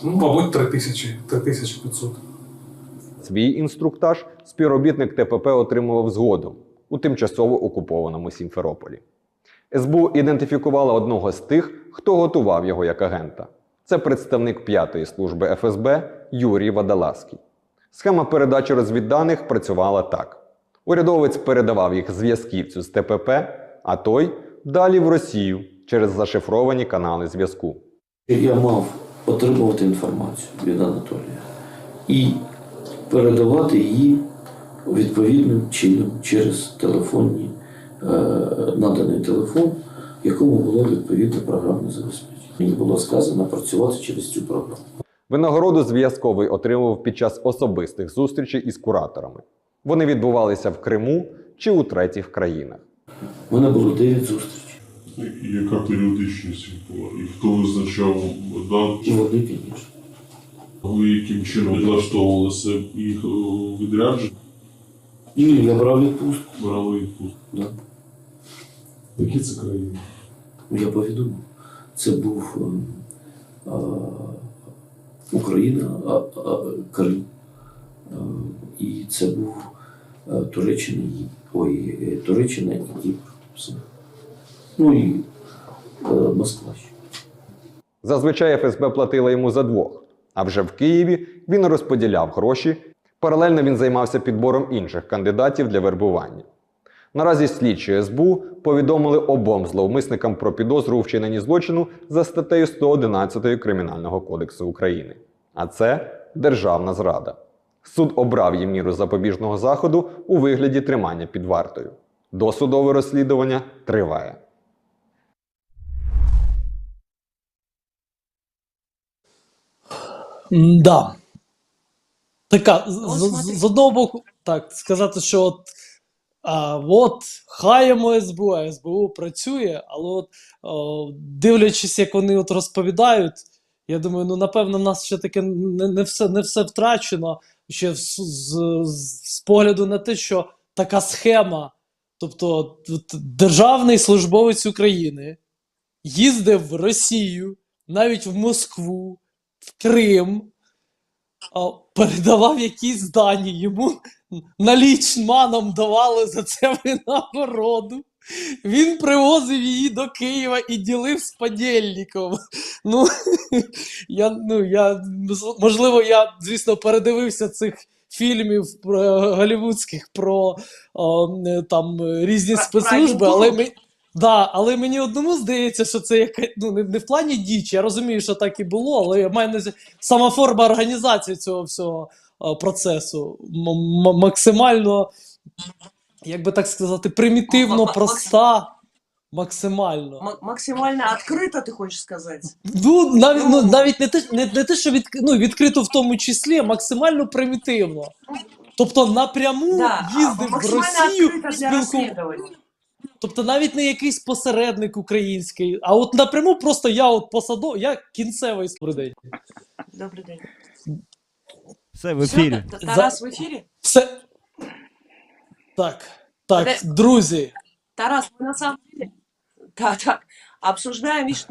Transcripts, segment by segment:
Ну, мабуть, 3500. Свій інструктаж співробітник ТПП отримував згодом у тимчасово окупованому Сімферополі. СБУ ідентифікувала одного з тих, хто готував його як агента. Це представник 5-ї служби ФСБ Юрій Водолазький. Схема передачі розвідданих працювала так. Урядовець передавав їх зв'язківцю з ТПП, а той далі в Росію через зашифровані канали зв'язку. Я мав отримувати інформацію від Анатолія і передавати її відповідним чином через телефонні, наданий телефон, якому було відповідне програмне забезпечення. Мені було сказано працювати через цю програму. Винагороду зв'язковий отримував під час особистих зустрічей із кураторами. Вони відбувалися в Криму чи у третіх країнах. У мене було 9 зустрічей. Яка періодичність їх була? І хто визначав дату? І вони, звісно. Ви яким чином влаштовувалися їх відрядження? Ні, я брав відпустку. Брали відпустку? Да. Які це країни? Я повідомив. Це був Україна, Крим. І це був Туреччина і Кіпр. Все. Ну і Москва ще. Зазвичай ФСБ платила йому за двох, а вже в Києві він розподіляв гроші. Паралельно він займався підбором інших кандидатів для вербування. Наразі слідчі СБУ повідомили обом зловмисникам про підозру у вчиненні злочину за статтею 111 Кримінального кодексу України. А це державна зрада. Суд обрав їм міру запобіжного заходу у вигляді тримання під вартою. Досудове розслідування триває. Да. Така, з одного боку, так, сказати, що от хаємо СБУ, а СБУ працює, але дивлячись, як вони розповідають, я думаю, ну, напевно, в нас ще таке не все втрачено, ще з погляду на те, що така схема, тобто державний службовець України їздив в Росію, навіть в Москву, в Крим, передавав якісь дані, йому налічманом давали за це винагороду. Він привозив її до Києва і ділив з подільником. Можливо, я, звісно, передивився цих фільмів голлівудських про там різні спецслужби, але мені одному здається, що це не в плані дічі, я розумію, що так і було, але я маю на увазі сама форма організації цього всього процесу максимально, як би так сказати, примітивно проста, максимально. Максимально відкрита, ти хочеш сказати? Навіть не те, що відкрито в тому числі, а максимально примітивно. Тобто напряму їздив в Росію спілкуватися. Тобто навіть не якийсь посередник український, а от напряму просто я кінцевий спорудень. Добрий день. Все в ефірі. Тарас в ефірі? Все. Так, друзі. Тарас, мы на самом деле обсуждаем, видишь,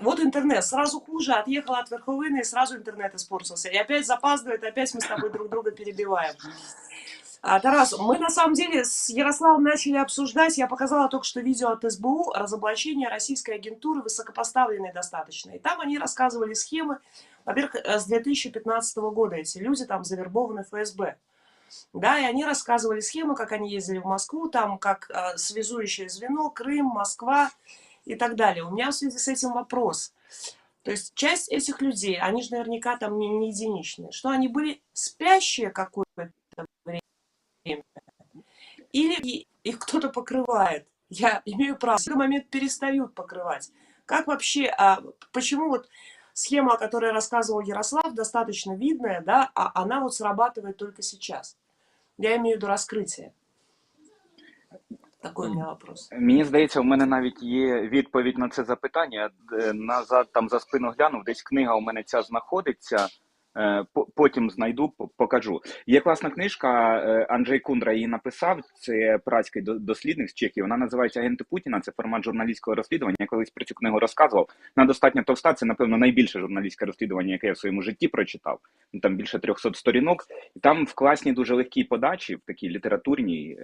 вот интернет, сразу хуже, отъехала от верховины, и сразу интернет испортился. И опять запаздывает, опять мы с тобой друг друга перебиваем. Тарас, мы на самом деле с Ярославом начали обсуждать, я показала только что видео от СБУ, разоблачение российской агентуры, высокопоставленной достаточно. И там они рассказывали схемы, во-первых, с 2015 года эти люди там завербованы в ФСБ. Да, и они рассказывали схемы, как они ездили в Москву, там как связующее звено, Крым, Москва и так далее. У меня в связи с этим вопрос. То есть часть этих людей, они же наверняка там не единичные, что они были спящие какое-то время, или их кто-то покрывает. Я имею право. В какой момент перестают покрывать. Как вообще, почему вот схема, о которой рассказывал Ярослав, достаточно видная, да, а она вот срабатывает только сейчас? Я имею в виду раскрытие. Такой у мене вопрос. Мені здається, у мене навіть є відповідь на це запитання. Назад там за спину глянув, десь книга у мене ця знаходиться. Потім знайду, покажу. Є класна книжка, Анджей Кундра її написав, це празький дослідник з Чехії, вона називається «Агенти Путіна», це формат журналістського розслідування, я колись про цю книгу розказував, вона достатньо товста, це, напевно, найбільше журналістське розслідування, яке я в своєму житті прочитав, там більше 300 сторінок, і там в класній, дуже легкій подачі, в такій літературній,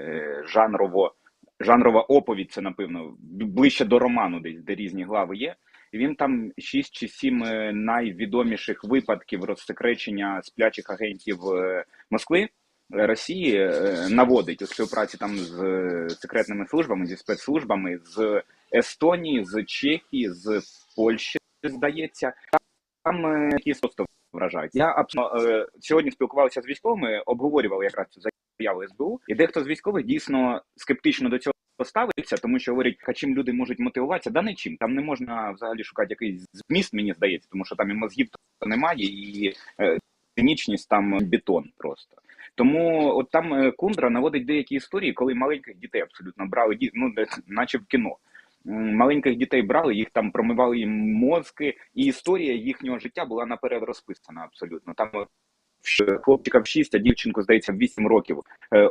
жанрова оповідь, це, напевно, ближче до роману десь, де різні глави є. І він там 6 чи 7 найвідоміших випадків розсекречення сплячих агентів Москви, Росії наводить у співпраці там з секретними службами, зі спецслужбами, з Естонії, з Чехії, з Польщі, здається. Там якісь просто вражають. Я абсолютно сьогодні спілкувався з військовими, обговорювали якраз цю заяву СБУ, і дехто з військових дійсно скептично до цього ставиться, тому що говорять, а чим люди можуть мотивуватися? Да нічим. Там не можна взагалі шукати якийсь зміст, мені здається, тому що там і мозгів немає, і цинічність там бетон просто. Тому от там Кундра наводить деякі історії, коли маленьких дітей абсолютно брали, ну, наче в кіно. Маленьких дітей брали, їх там промивали їм мозки, і історія їхнього життя була наперед розписана абсолютно. Там хлопчика в 6, а дівчинку, здається, в 8 років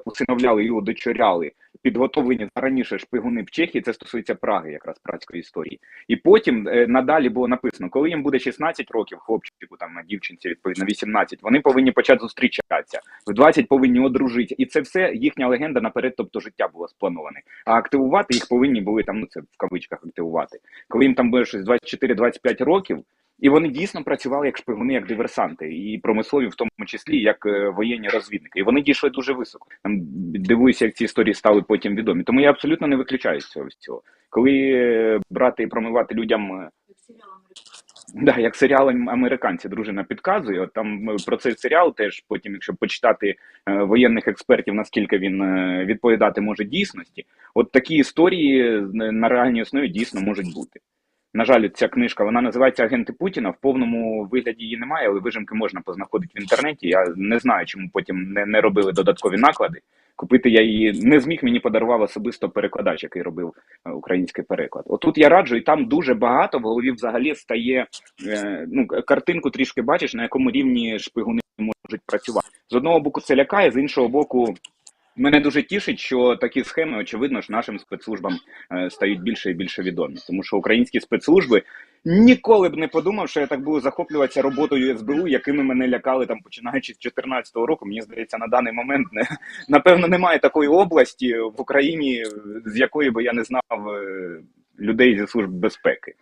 усиновляли і удочеряли, підготовлені раніше шпигуни в Чехії, це стосується Праги, якраз празької історії. І потім надалі було написано, коли їм буде 16 років, хлопчику, там, на дівчинці, відповідно, 18, вони повинні почати зустрічатися, в 20 повинні одружитися. І це все їхня легенда наперед, тобто життя було сплановане. А активувати їх повинні були, там, ну це в кавичках активувати. Коли їм там буде щось 24-25 років, і вони дійсно працювали як шпигуни, як диверсанти, і промислові в тому числі, як воєнні розвідники. І вони дійшли дуже високо. Там дивуюся, як ці історії стали потім відомі. Тому я абсолютно не виключаю цього. Коли брати і промивати людям, да, як серіал американці, дружина підказує, от там про цей серіал теж потім, якщо почитати воєнних експертів, наскільки він відповідати може дійсності, от такі історії на реальній основі дійсно можуть бути. На жаль, ця книжка, вона називається «Агенти Путіна», в повному вигляді її немає, але вижимки можна познаходити в інтернеті. Я не знаю, чому потім не робили додаткові наклади. Купити я її не зміг, мені подарував особисто перекладач, який робив український переклад. Отут я раджу, і там дуже багато в голові взагалі стає, ну, картинку трішки бачиш, на якому рівні шпигуни можуть працювати. З одного боку це лякає, з іншого боку мене дуже тішить, що такі схеми, очевидно ж, нашим спецслужбам стають більше і більше відомі. Тому що українські спецслужби ніколи б не подумав, що я так буду захоплюватися роботою СБУ, якими мене лякали, там, починаючи з 2014 року. Мені здається, на даний момент, напевно, немає такої області в Україні, з якої би я не знав людей зі служб безпеки,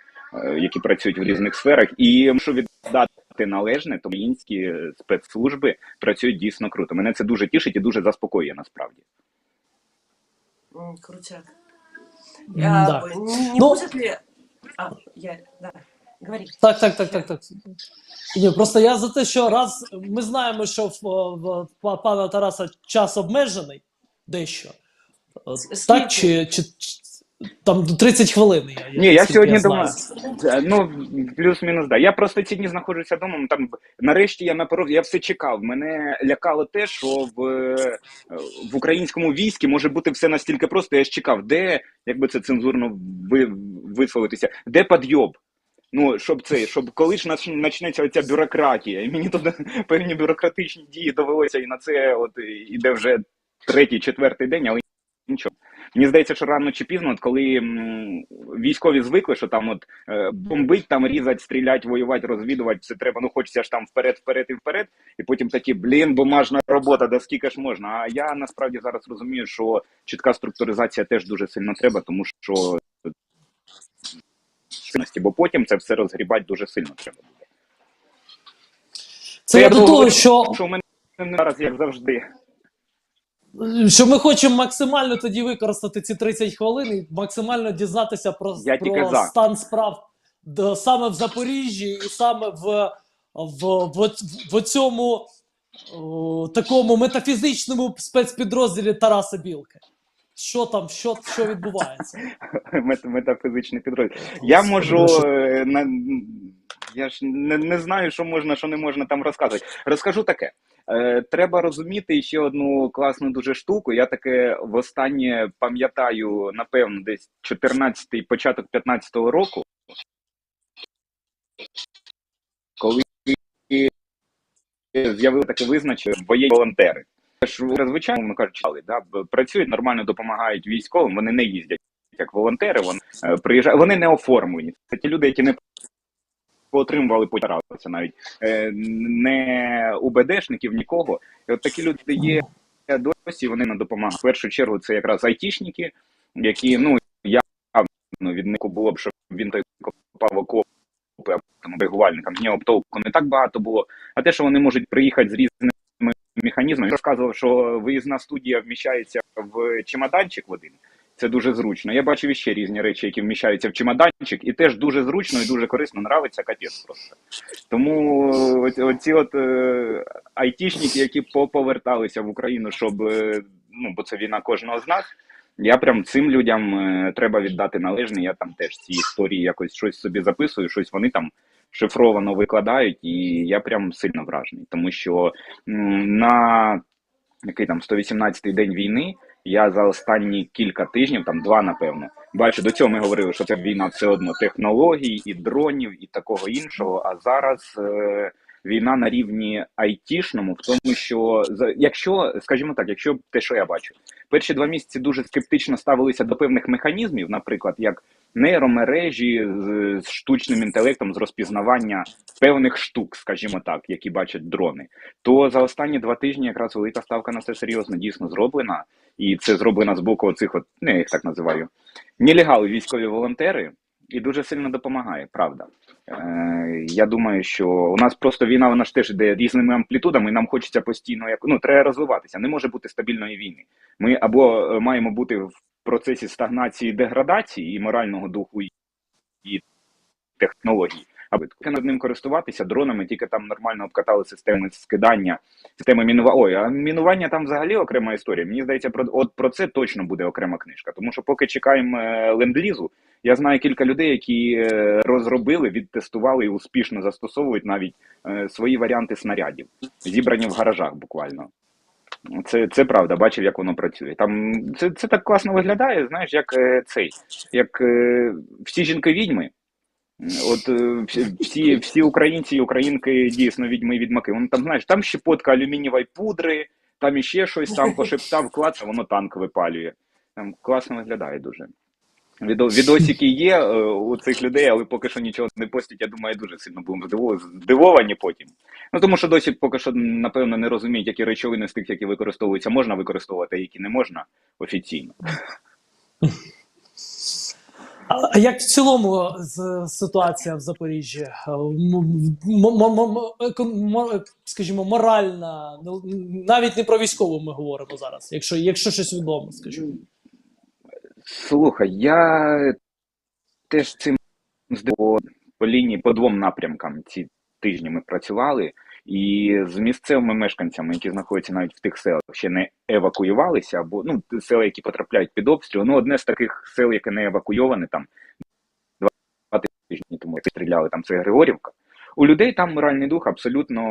які працюють в різних сферах. І мушу віддати належне, то українські спецслужби працюють дійсно круто. Мене це дуже тішить і дуже заспокоює насправді. Крутяк. Да. Не будет ли... Да, говори. Так. Ні, просто я за те, що раз ми знаємо, що в пана Тараса час обмежений дещо. Так, чи там 30 хвилин. Ні, я сьогодні думаю, ну, плюс-мінус, да. Я просто ці дні знаходжуся вдома, там, нарешті я все чекав. Мене лякало те, що в українському війську може бути все настільки просто, я ж чекав, де, якби це цензурно висловитися, де підйоб? Ну, щоб коли ж почнеться оця бюрократія, і мені тут певні бюрократичні дії довелося, і на це от іде вже 3-4 день, але нічого. Мені здається, що рано чи пізно, от коли військові звикли, що там от бомбить, там різать, стрілять, воювати, розвідувати, все треба, ну хочеться ж там вперед, і потім такі, бумажна робота, да скільки ж можна. А я насправді зараз розумію, що чітка структуризація теж дуже сильно треба, тому що бо потім це все розгрібати дуже сильно треба буде. Це я до того, що у мене зараз, як завжди. Що ми хочемо максимально тоді використати ці 30 хвилин і максимально дізнатися про стан справ саме в Запоріжжі і саме в цьому такому метафізичному спецпідрозділі Тараса Білки. Що там, що відбувається? Метафізичний підрозділ. Я можу... Я ж не знаю, що можна, що не можна там розказувати. Розкажу таке. Треба розуміти ще одну класну дуже штуку. Я таке востаннє пам'ятаю, напевно, десь 14-й, початок 15-го року, коли з'явили таке визначення воєнні волонтери. Звичайно, ми кажуть, да, працюють нормально, допомагають військовим, вони не їздять як волонтери, вони приїжджають, вони не оформлені. Це ті люди, які не поотримували, потиралися навіть не УБДшників, нікого. І от такі люди є досі, вони не допомагають. В першу чергу це якраз айтішники, які, ну, я від них було б, щоб він той копав окопи, або регулювальникам, ні, оптовку не так багато було, а те, що вони можуть приїхати з різними механізмами. Я розказував, що виїзна студія вміщається в чемоданчик в один. Це дуже зручно. Я бачив іще різні речі, які вміщаються в чемоданчик, і теж дуже зручно і дуже корисно, нравиться капець просто. Тому оці айтішники, які поверталися в Україну, щоб, ну, бо це війна кожного з нас, я прям цим людям треба віддати належне, я там теж ці історії якось щось собі записую, щось вони там шифровано викладають, і я прям сильно вражений, тому що на який там 118-й день війни я за останні кілька тижнів, там 2, напевно, бачу, до цього ми говорили, що це війна все одно технологій, і дронів, і такого іншого, а зараз війна на рівні айтішному, в тому, що, якщо, скажімо так, якщо те, що я бачу, перші 2 місяці дуже скептично ставилися до певних механізмів, наприклад, як нейромережі з штучним інтелектом, з розпізнавання певних штук, скажімо так, які бачать дрони, то за останні 2 тижні якраз велика ставка на це серйозно дійсно зроблена, і це зроблено з боку оцих, я їх так називаю, нелегали військові волонтери, і дуже сильно допомагає, правда. Я думаю, що у нас просто війна, вона ж теж йде різними амплітудами, і нам хочеться постійно, треба розвиватися, не може бути стабільної війни. Ми або маємо бути в процесі стагнації, деградації і морального духу, і технологій, аби над ним користуватися дронами, тільки там нормально обкатали системи скидання, системи мінування. А мінування там взагалі окрема історія. Мені здається, про це точно буде окрема книжка. Тому що поки чекаємо ленд-лізу, я знаю кілька людей, які розробили, відтестували і успішно застосовують навіть свої варіанти снарядів, зібрані в гаражах буквально. Це правда, бачив, як воно працює. Там це так класно виглядає, знаєш, як всі жінки-відьми. От всі українці і українки дійсно відьми-відьмаки. Воно там, знаєш, там щепотка алюмінієвої пудри, там іще щось, там пошептав, клац, а воно танк випалює. Там класно виглядає дуже. Відосики є у цих людей, але поки що нічого не постять, я думаю, дуже сильно будемо здивовані потім. Ну, тому що досі поки що, напевно, не розуміють, які речовини з тих, які використовуються, можна використовувати, а які не можна офіційно. А як в цілому ситуація в Запоріжжі? Скажімо, моральна, навіть не про військову ми говоримо зараз, якщо щось відомо, скажімо. Слухай, я теж цим здивував по лінії, по 2 напрямкам ці тижні ми працювали, і з місцевими мешканцями, які знаходяться навіть в тих селах, ще не евакуювалися, або села, які потрапляють під обстріл. Одне з таких сел, яке не евакуйоване, там 2 тижні тому, як стріляли, там це Григорівка. У людей там моральний дух абсолютно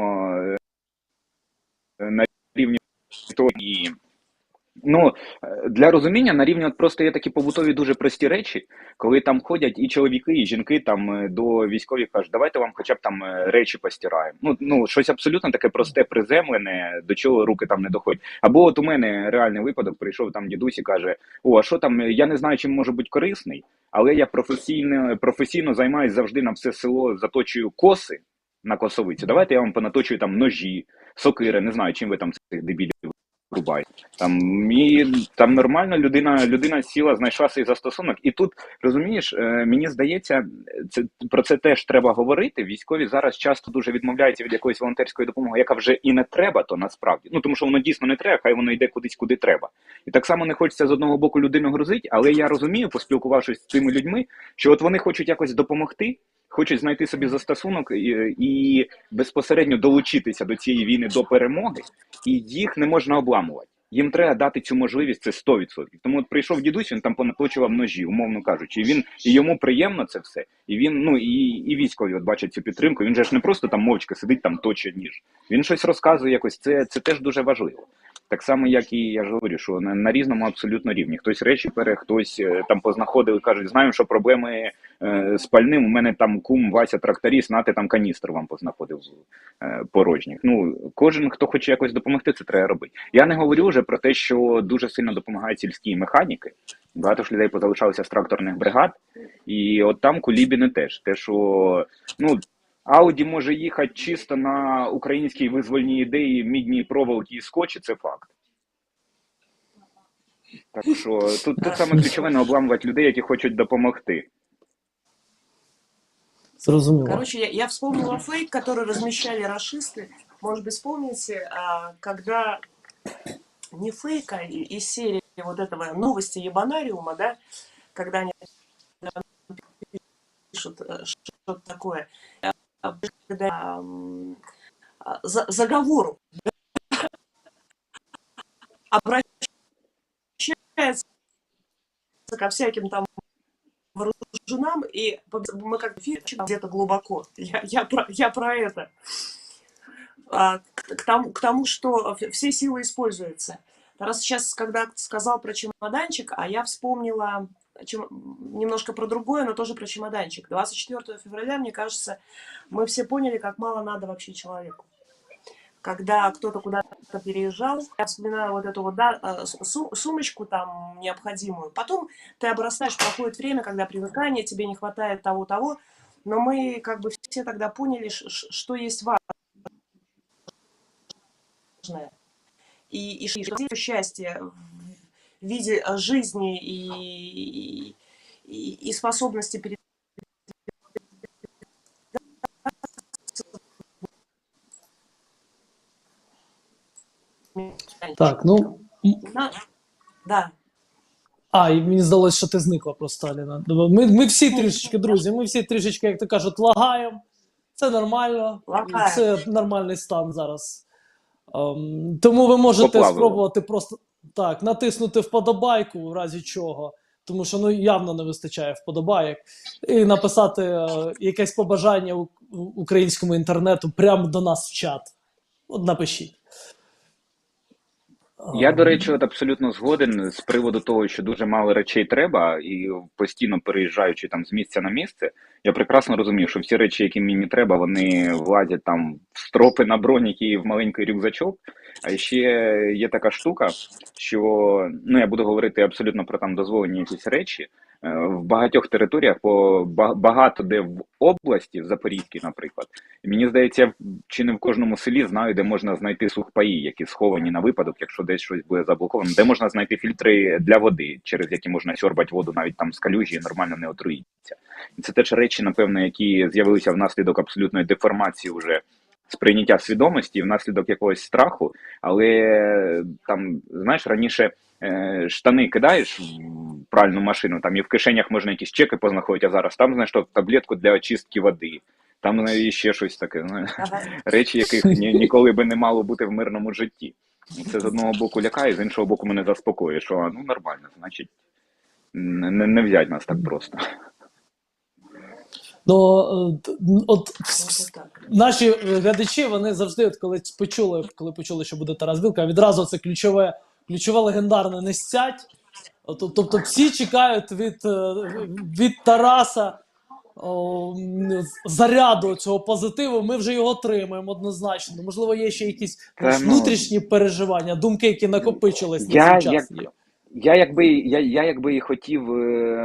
на рівні того. Для розуміння на рівні просто є такі побутові дуже прості речі, коли там ходять і чоловіки, і жінки там до військових кажуть, давайте вам хоча б там речі постираємо. Щось абсолютно таке просте, приземлене, до чого руки там не доходять. Або от у мене реальний випадок, прийшов там дідусь і каже, а що там, я не знаю, чим може бути корисний, але я професійно займаюся завжди на все село, заточую коси на косовиці. Давайте я вам понаточую там ножі, сокири, не знаю, чим ви там цих дебілів рубай. Там нормально людина сіла, знайшла свій застосунок. І тут, розумієш, мені здається, про це теж треба говорити. Військові зараз часто дуже відмовляються від якоїсь волонтерської допомоги, яка вже і не треба, то насправді. Тому що воно дійсно не треба, хай воно йде кудись, куди треба. І так само не хочеться з одного боку людину грузити, але я розумію, поспілкувавшись з цими людьми, що от вони хочуть якось допомогти, хочуть знайти собі застосунок і безпосередньо долучитися до цієї війни, до перемоги, і їх не можна обламувати. Їм треба дати цю можливість, це 100%. Тому от прийшов дідусь, він там понаточував ножі, умовно кажучи, і йому приємно це все, і він, і військові от бачать цю підтримку, він же ж не просто там мовчки сидить, там точить ніж. Він щось розказує якось, це теж дуже важливо. Так само, як і я ж говорю, що на різному абсолютно рівні. Хтось речі бере, хтось там познаходив і кажуть, знаємо, що проблеми з пальним, у мене там кум Вася тракторист, нате там каністр вам познаходив порожніх. Ну, кожен, хто хоче якось допомогти, це треба робити. Я не говорю вже про те, що дуже сильно допомагають сільські механіки. Багато ж людей позалишалося з тракторних бригад, і от там кулібіни теж. Те, що, ну, Ауді може їхати чисто на українській визвольній ідеї, мідні проволоки і скотчі, це факт. Так що тут саме ключове не обламувати людей, які хочуть допомогти. Зрозуміло. Короче, я вспомнила фейк, который размещали рашисты. Может быть, вспомните, когда не фейк, а из серии вот этого новости ебанариума, да, когда они пишут что-то такое, когда заговору обращаются ко всяким там вооруженам, и мы как где-то глубоко. Я про это. К тому, что все силы используются. Раз сейчас, когда сказал про чемоданчик, а я вспомнила немножко про другое, но тоже про чемоданчик. 24 февраля, мне кажется, мы все поняли, как мало надо вообще человеку. Когда кто-то куда-то переезжал, я вспоминаю вот эту вот, да, сумочку там необходимую. Потом ты обрастаешь, проходит время, когда привыкание, тебе не хватает того, но мы как бы все тогда поняли, что есть важное. И что счастье в виде жизни и способности перед... Так, ну. Да. І мені здалося, що ти зникла просто, Аліна. Ми всі трішечки, друзі, ми всі трішечки, як то кажуть, лагаємо. Це нормально. Лагаємо. Це нормальний стан зараз. Тому ви можете Поплавило. спробувати просто так, натиснути вподобайку, в разі чого. Тому що ну, явно не вистачає вподобайок. І написати якесь побажання українському інтернету прямо до нас в чат. От напишіть. Я, до речі, от абсолютно згоден з приводу того, що дуже мало речей треба, і постійно переїжджаючи там з місця на місце, я прекрасно розумію, що всі речі, які мені треба, вони влазять там в стропи на броніки і в маленький рюкзачок. А ще є така штука, що, ну, я буду говорити абсолютно про там дозволені якісь речі. В багатьох територіях, багато де в області, в Запорізькій, наприклад, і мені здається, я чи не в кожному селі знаю, де можна знайти сухпаї, які сховані на випадок, якщо десь щось буде заблоковано, де можна знайти фільтри для води, через які можна сьорбати воду навіть там з калюжі і нормально не отруїться. І це теж речі, напевно, які з'явилися внаслідок абсолютної деформації вже сприйняття свідомості, внаслідок якогось страху, але там, знаєш, раніше штани кидаєш в пральну машину, там і в кишенях можна якісь чеки познаходити, а зараз там знайшов таблетку для очистки води, там і ще щось таке, речі, яких ніколи би не мало бути в мирному житті. Це з одного боку лякає, з іншого боку мене заспокоює, що ну нормально, значить не взять нас так просто. Ну, от наші глядачі, вони завжди, от коли почули, що буде Тарас Білка, відразу це ключове легендарне «не стять». Тобто всі чекають від Тараса заряду цього позитиву. Ми вже його отримаємо однозначно. Можливо, є ще якісь внутрішні переживання, думки, які накопичились на цей час. Я якби і хотів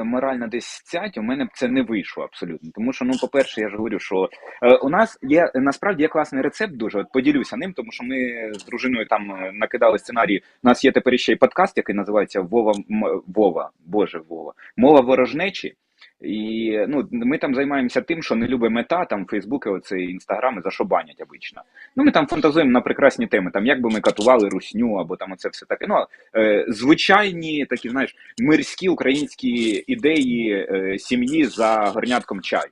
морально десь стять, у мене б це не вийшло абсолютно. Тому що, ну, по-перше, я ж говорю, що у нас є, насправді, є класний рецепт дуже, от поділюся ним, тому що ми з дружиною там накидали сценарій. У нас є тепер ще й подкаст, який називається «Мова ворожнечі». І ну, ми там займаємося тим, що не любить мета, там Фейсбуки, оце інстаграми, за що банять обично. Ну, ми там фантазуємо на прекрасні теми, там як би ми катували русню, або там оце все таке. Ну, звичайні такі, знаєш, мирські українські ідеї сім'ї за горнятком чаю.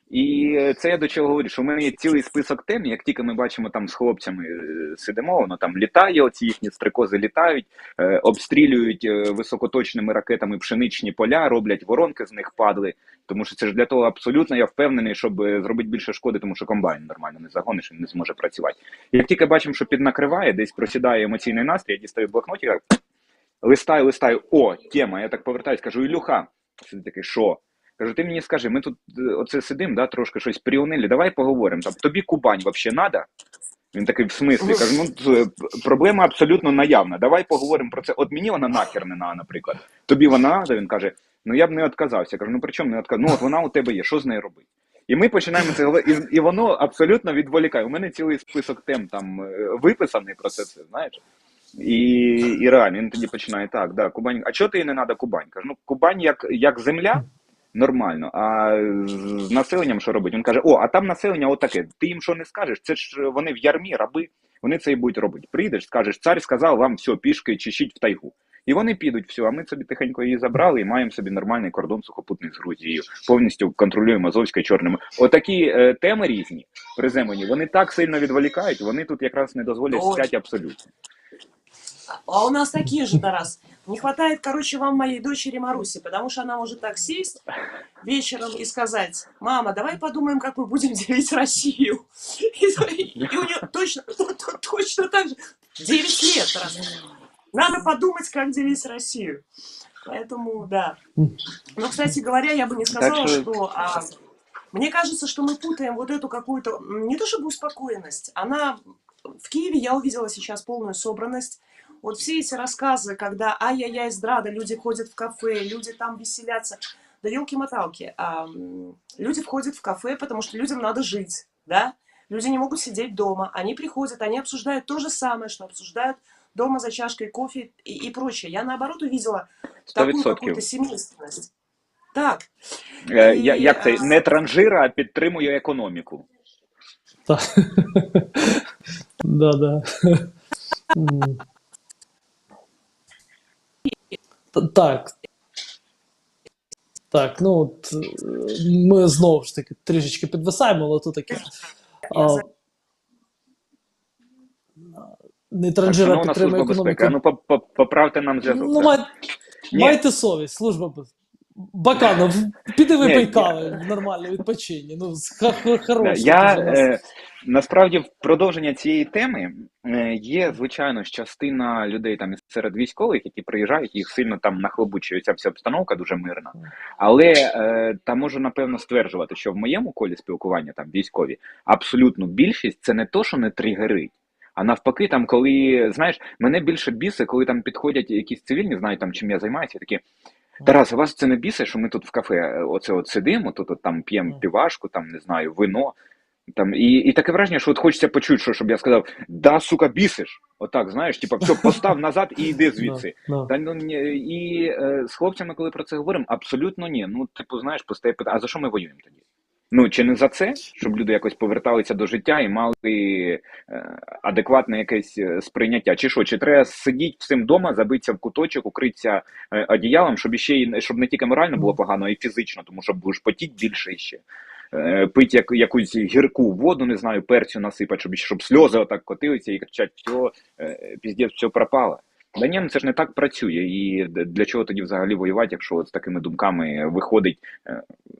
І це я до чого говорю, що в мене є цілий список тем, як тільки ми бачимо там з хлопцями сидимо, воно там літає, оці їхні стрекози літають, обстрілюють високоточними ракетами пшеничні поля, роблять воронки, з них падли, тому що це ж для того абсолютно, я впевнений, щоб зробити більше шкоди, тому що комбайн нормально не загониш, він не зможе працювати. Як тільки бачимо, що піднакриває, десь просідає емоційний настрій, я дістаю блокнотик, листаю, о, тема, я так повертаюсь, кажу, Ілюха, сидить такий, що? Кажу, ти мені скажи, ми тут оце сидимо, да, трошки щось пріунили, давай поговоримо, там, тобі Кубань взагалі надо? Він такий, в смислі, кажу, ну, проблема абсолютно наявна, давай поговоримо про це, от мені вона нахер не надо, наприклад, тобі вона надо? Він каже, ну я б не відказався, кажу, ну при чому не відказався, ну от вона у тебе є, що з нею робити? І ми починаємо це говорити, і воно абсолютно відволікає, у мене цілий список тем там виписаний про це, знаєш? І реально, він тоді починає, так, да, Кубань, а чого ти не треба Кубань? Кажу, ну Кубань як земля, нормально, а з населенням що робить? Він каже, о, а там населення отаке, ти їм що не скажеш, це ж вони в ярмі, раби, вони це і будуть робити. Прийдеш, скажеш, цар сказав вам, все, пішки чешіть в тайгу. І вони підуть, все, а ми собі тихенько її забрали і маємо собі нормальний кордон сухопутний з Грузією, повністю контролюємо Азовське і Чорне море. Отакі теми різні, приземлені, вони так сильно відволікають, вони тут якраз не дозволять сяти абсолютно. А у нас такие же, Тарас. Не хватает, короче, вам моей дочери Маруси, потому что она может так сесть вечером и сказать, мама, давай подумаем, как мы будем делить Россию. И у нее точно так же. 9 лет, Тарас. Надо подумать, как делить Россию. Поэтому, да. Но, кстати говоря, я бы не сказала, что... мне кажется, что мы путаем вот эту какую-то... Не то чтобы успокоенность. Она... В Киеве я увидела сейчас полную собранность. Вот все эти рассказы, когда ай-яй-яй, здрада, люди ходят в кафе, люди там веселятся. Да елки-моталки. Люди входят в кафе, потому что людям надо жить, да? Люди не могут сидеть дома. Они приходят, они обсуждают то же самое, что обсуждают дома за чашкой кофе и прочее. Я, наоборот, увидела такую какую-то семейственность. Так. Як це? Не транжира, а підтримує економіку. Так. Да. Так, ну от ми знову ж таки трішечки підвисаємо, але тут таке. Не транжира підтримує економіку. Ну, поправте нам зв'язок. Ну, майте совість, служба без. Баканов, піди випий кави в нормальній відпочинні. Ну, хороший. Насправді, в продовження цієї теми є, звичайно, частина людей там серед військових, які приїжджають, їх сильно там нахлобучує ця вся обстановка дуже мирна. Але та можу, напевно, стверджувати, що в моєму колі спілкування там військові, абсолютно більшість це не то, що не тригерить. А навпаки, там, коли, знаєш, мене більше бісить, коли там підходять якісь цивільні, знають там, чим я займаюся, такі, Тарас, у вас це не бісить, що ми тут в кафе оце от сидимо, тут от там п'ємо півашку, там, не знаю, вино, там, і таке враження, що от хочеться почути, щоб я сказав, да, сука, бісиш, отак, знаєш, типа, все, постав назад і йди звідси. Та, ну, і з хлопцями, коли про це говоримо, абсолютно ні, ну, типу, знаєш, постає питання, а за що ми воюємо тоді? Ну, чи не за це, щоб люди якось поверталися до життя і мали адекватне якесь сприйняття? Чи що, чи треба сидіти всім вдома, забитися в куточок, укритися одіялом, щоб щоб не тільки морально було погано, а й фізично, тому що будеш потіти більше іще. Пити якусь гірку воду, не знаю, перцю насипати, щоб сльози отак котилися і кричать, все, піздець, все пропало. Да ні, ну це ж не так працює. І для чого тоді взагалі воювати, якщо от з такими думками виходить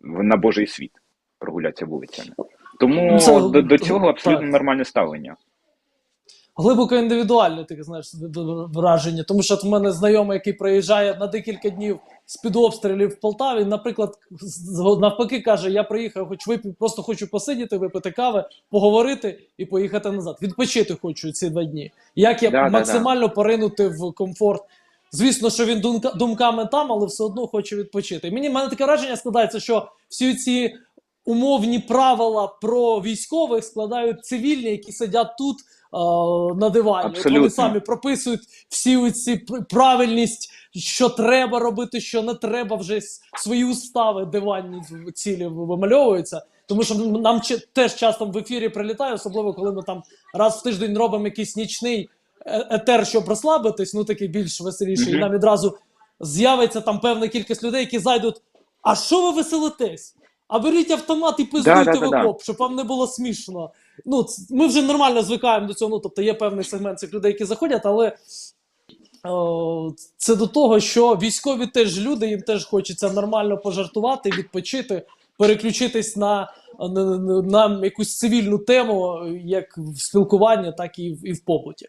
на Божий світ? Прогулятися вулицями. Тому до цього абсолютно нормальне ставлення. Глибоко індивідуальне, таке, знаєш, враження. Тому що от в мене знайомий, який приїжджає на декілька днів з-під обстрілів в Полтаві, наприклад, навпаки каже, я приїхав, просто хочу посидіти, випити кави, поговорити і поїхати назад. Відпочити хочу ці 2 дні. Як я максимально поринути в комфорт. Звісно, що він думками там, але все одно хоче відпочити. І в мене таке враження складається, що всі ці умовні правила про військових складають цивільні, які сидять тут на дивані. От вони самі прописують всі ці правильність, що треба робити, що не треба, вже свої устави диванні цілі вимальовуються. Тому що нам теж часто в ефірі прилітає, особливо коли ми там раз в тиждень робимо якийсь нічний етер, щоб розслабитись, ну такий більш веселіший, і нам відразу з'явиться там певна кількість людей, які зайдуть, а що ви веселитесь? а беріть автомат і пиздуйте в Да-да-да-да. окоп, щоб вам не було смішно. Ну, ми вже нормально звикаємо до цього, ну, тобто є певний сегмент цих людей, які заходять, але це до того, що військові теж люди, їм теж хочеться нормально пожартувати, відпочити, переключитись на якусь цивільну тему, як в спілкуванні, так і в побуті.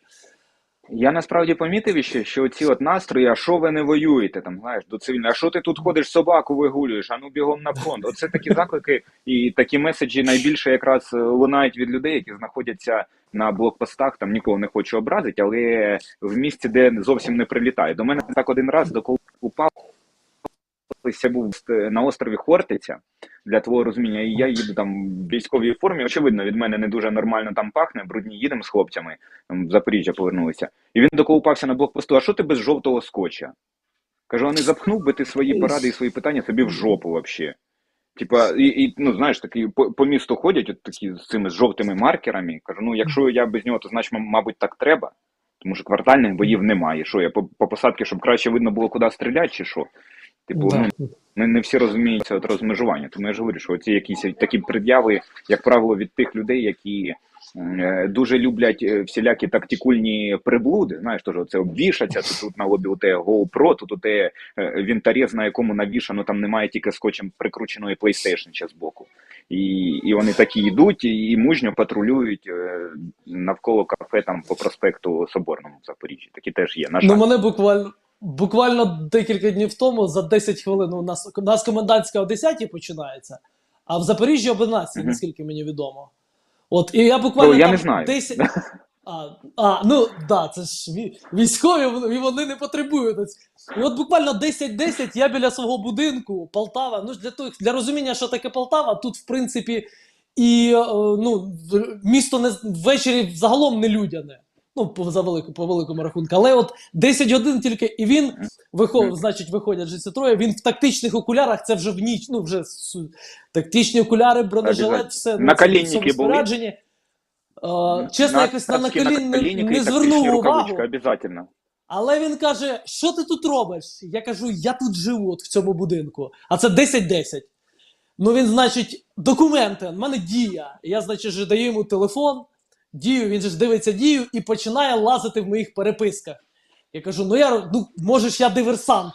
Я насправді помітив ще, що ці от настрої, а що ви не воюєте, там, знаєш, до цивільного, а що ти тут ходиш, собаку вигулюєш, а ну бігом на фронт. Оце такі заклики і такі меседжі найбільше якраз лунають від людей, які знаходяться на блокпостах, там нікого не хочу образити, але в місці, де зовсім не прилітає. До мене так один раз упав, я був на острові Хортиця, для твого розуміння, і я їду там в військовій формі, очевидно, від мене не дуже нормально там пахне, брудні їдемо з хлопцями, там в Запоріжжя повернулися. І він доколупався на блокпосту, а що ти без жовтого скотча? Кажу, а не запхнув би ти свої поради і свої питання собі в жопу вообще. Типа, ну, знаєш, такі по місту ходять от такі з цими жовтими маркерами. Кажу, ну, якщо я без нього, то значить, мабуть, так треба. Тому що квартальних боїв немає. Що, я по посадці, щоб краще видно було, куди стріляти, чи що? Типу, ну, не всі розуміють це от розмежування. Тому я ж говорю, що ці якісь такі пред'яви, як правило, від тих людей, які дуже люблять всілякі тактикульні приблуди. Знаєш, теж оце обвішаться, тут на лобі у те GoPro, тут у те вінтарез, на якому навішано, там немає тільки скотчем прикрученої PlayStation ще збоку. І вони такі йдуть і мужньо патрулюють навколо кафе там по проспекту Соборному в Запоріжжі. Такі теж є, на жаль. Ну, мене буквально декілька днів тому, за 10 хвилин, у нас комендантська о 10-й починається, а в Запоріжжі об 11-й, наскільки мені відомо. От, і я буквально я там не знаю. 10... Ну, да, це ж військові, і вони не потребують. І от буквально 10:10 я біля свого будинку, Полтава, ну, для розуміння, що таке Полтава, тут, в принципі, і, ну, місто ввечері загалом не людяне. Ну, по великому рахунку. Але от 10 годин тільки, і він виходять же ці троє, він в тактичних окулярах, це вже в ніч, ну, вже тактичні окуляри, бронежилет, все. Наколінники були? Чесно, якось на наколін не звернув увагу. Обов'язково. Але він каже, що ти тут робиш? Я кажу, я тут живу, от в цьому будинку. А це 10:10. Ну, він, значить, документи, в мене Дія. Я, значить, же даю йому телефон, Дію, він же ж дивиться Дію і починає лазити в моїх переписках. Я кажу, ну може ж я диверсант.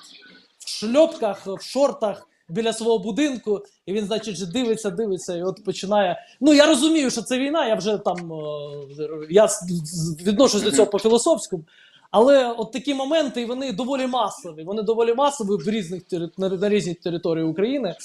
В шльопках, в шортах, біля свого будинку. І він, значить, же дивиться, і от починає... Ну, я розумію, що це війна, я вже там... Я відношусь до цього по-філософському. Але от такі моменти, вони доволі масові. Вони доволі масові на різних територіях України.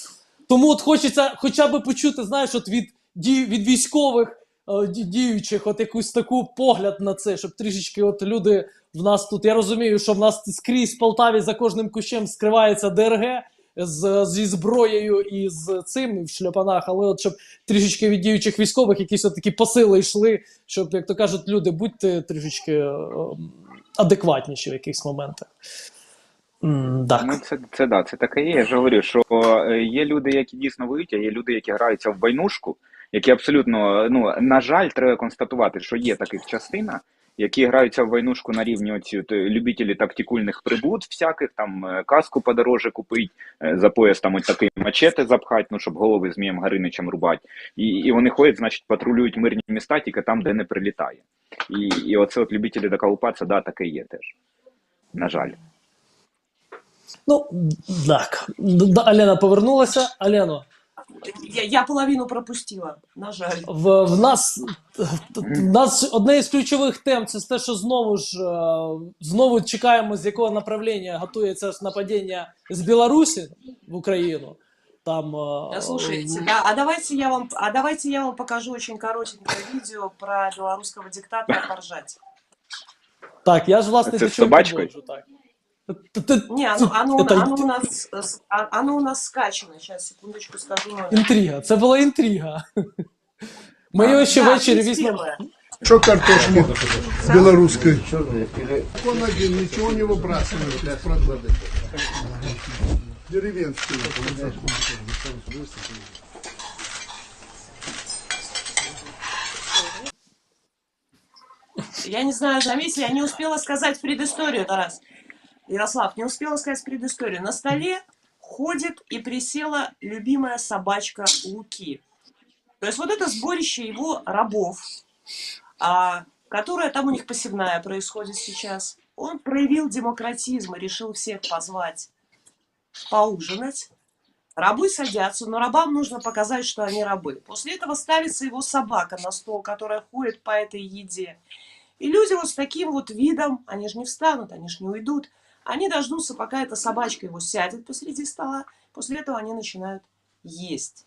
Тому от хочеться хоча б почути, знаєш, от від військових, діючих, от якусь таку погляд на це, щоб трішечки от люди в нас тут, я розумію, що в нас скрізь в Полтаві за кожним кущем скривається ДРГ зі зброєю і з цим в шльопанах, але от щоб трішечки від діючих військових якісь от такі посили йшли, щоб, як то кажуть, люди, будьте трішечки адекватніші в якихось моментах. Так. Ну, це таке є. Я ж говорю, що є люди, які дійсно воюють, а є люди, які граються в войнушку, які абсолютно, ну, на жаль, треба констатувати, що є таких частина, які граються в войнушку на рівні оці любителі тактикульних приблуд всяких, там каску подороже купить, за пояс там ось такий мачете запхать, ну, щоб голови Змієм Гариничем рубать. І вони ходять, значить, патрулюють мирні міста тільки там, де не прилітає. І оце от любителі доколупатися, да, таке є теж. На жаль. Ну, так. Алена повернулася. Алено. Я половину пропустила, на жаль. В нас одне із ключових тем – це те, що знову чекаємо, з якого направлення готується нападіння з Білорусі в Україну. Там, Слушайте, да, а давайте я вам покажу очень коротенькое видео про белорусского диктатора поржать. Так, я ж, власне, це з собачкою? Так. Не, оно у нас скачано. Сейчас, секундочку, скажу. Інтрига. Це була інтрига. Ми його ще ввечері візьмемо. Что картошки белорусской? Он один, ничего не выбрасывает. Деревенский. Я не знаю, заметили, я не успела сказать предысторию, Тарас. Ярослав, не успела сказать предысторию. На столе ходит и присела любимая собачка Луки. То есть вот это сборище его рабов, которая там у них посевная происходит сейчас. Он проявил демократизм и решил всех позвать поужинать. Рабы садятся, но рабам нужно показать, что они рабы. После этого ставится его собака на стол, которая ходит по этой еде. И люди вот с таким вот видом, они же не встанут, они же не уйдут, они дождутся, пока эта собачка его сядет посреди стола. После этого они начинают есть.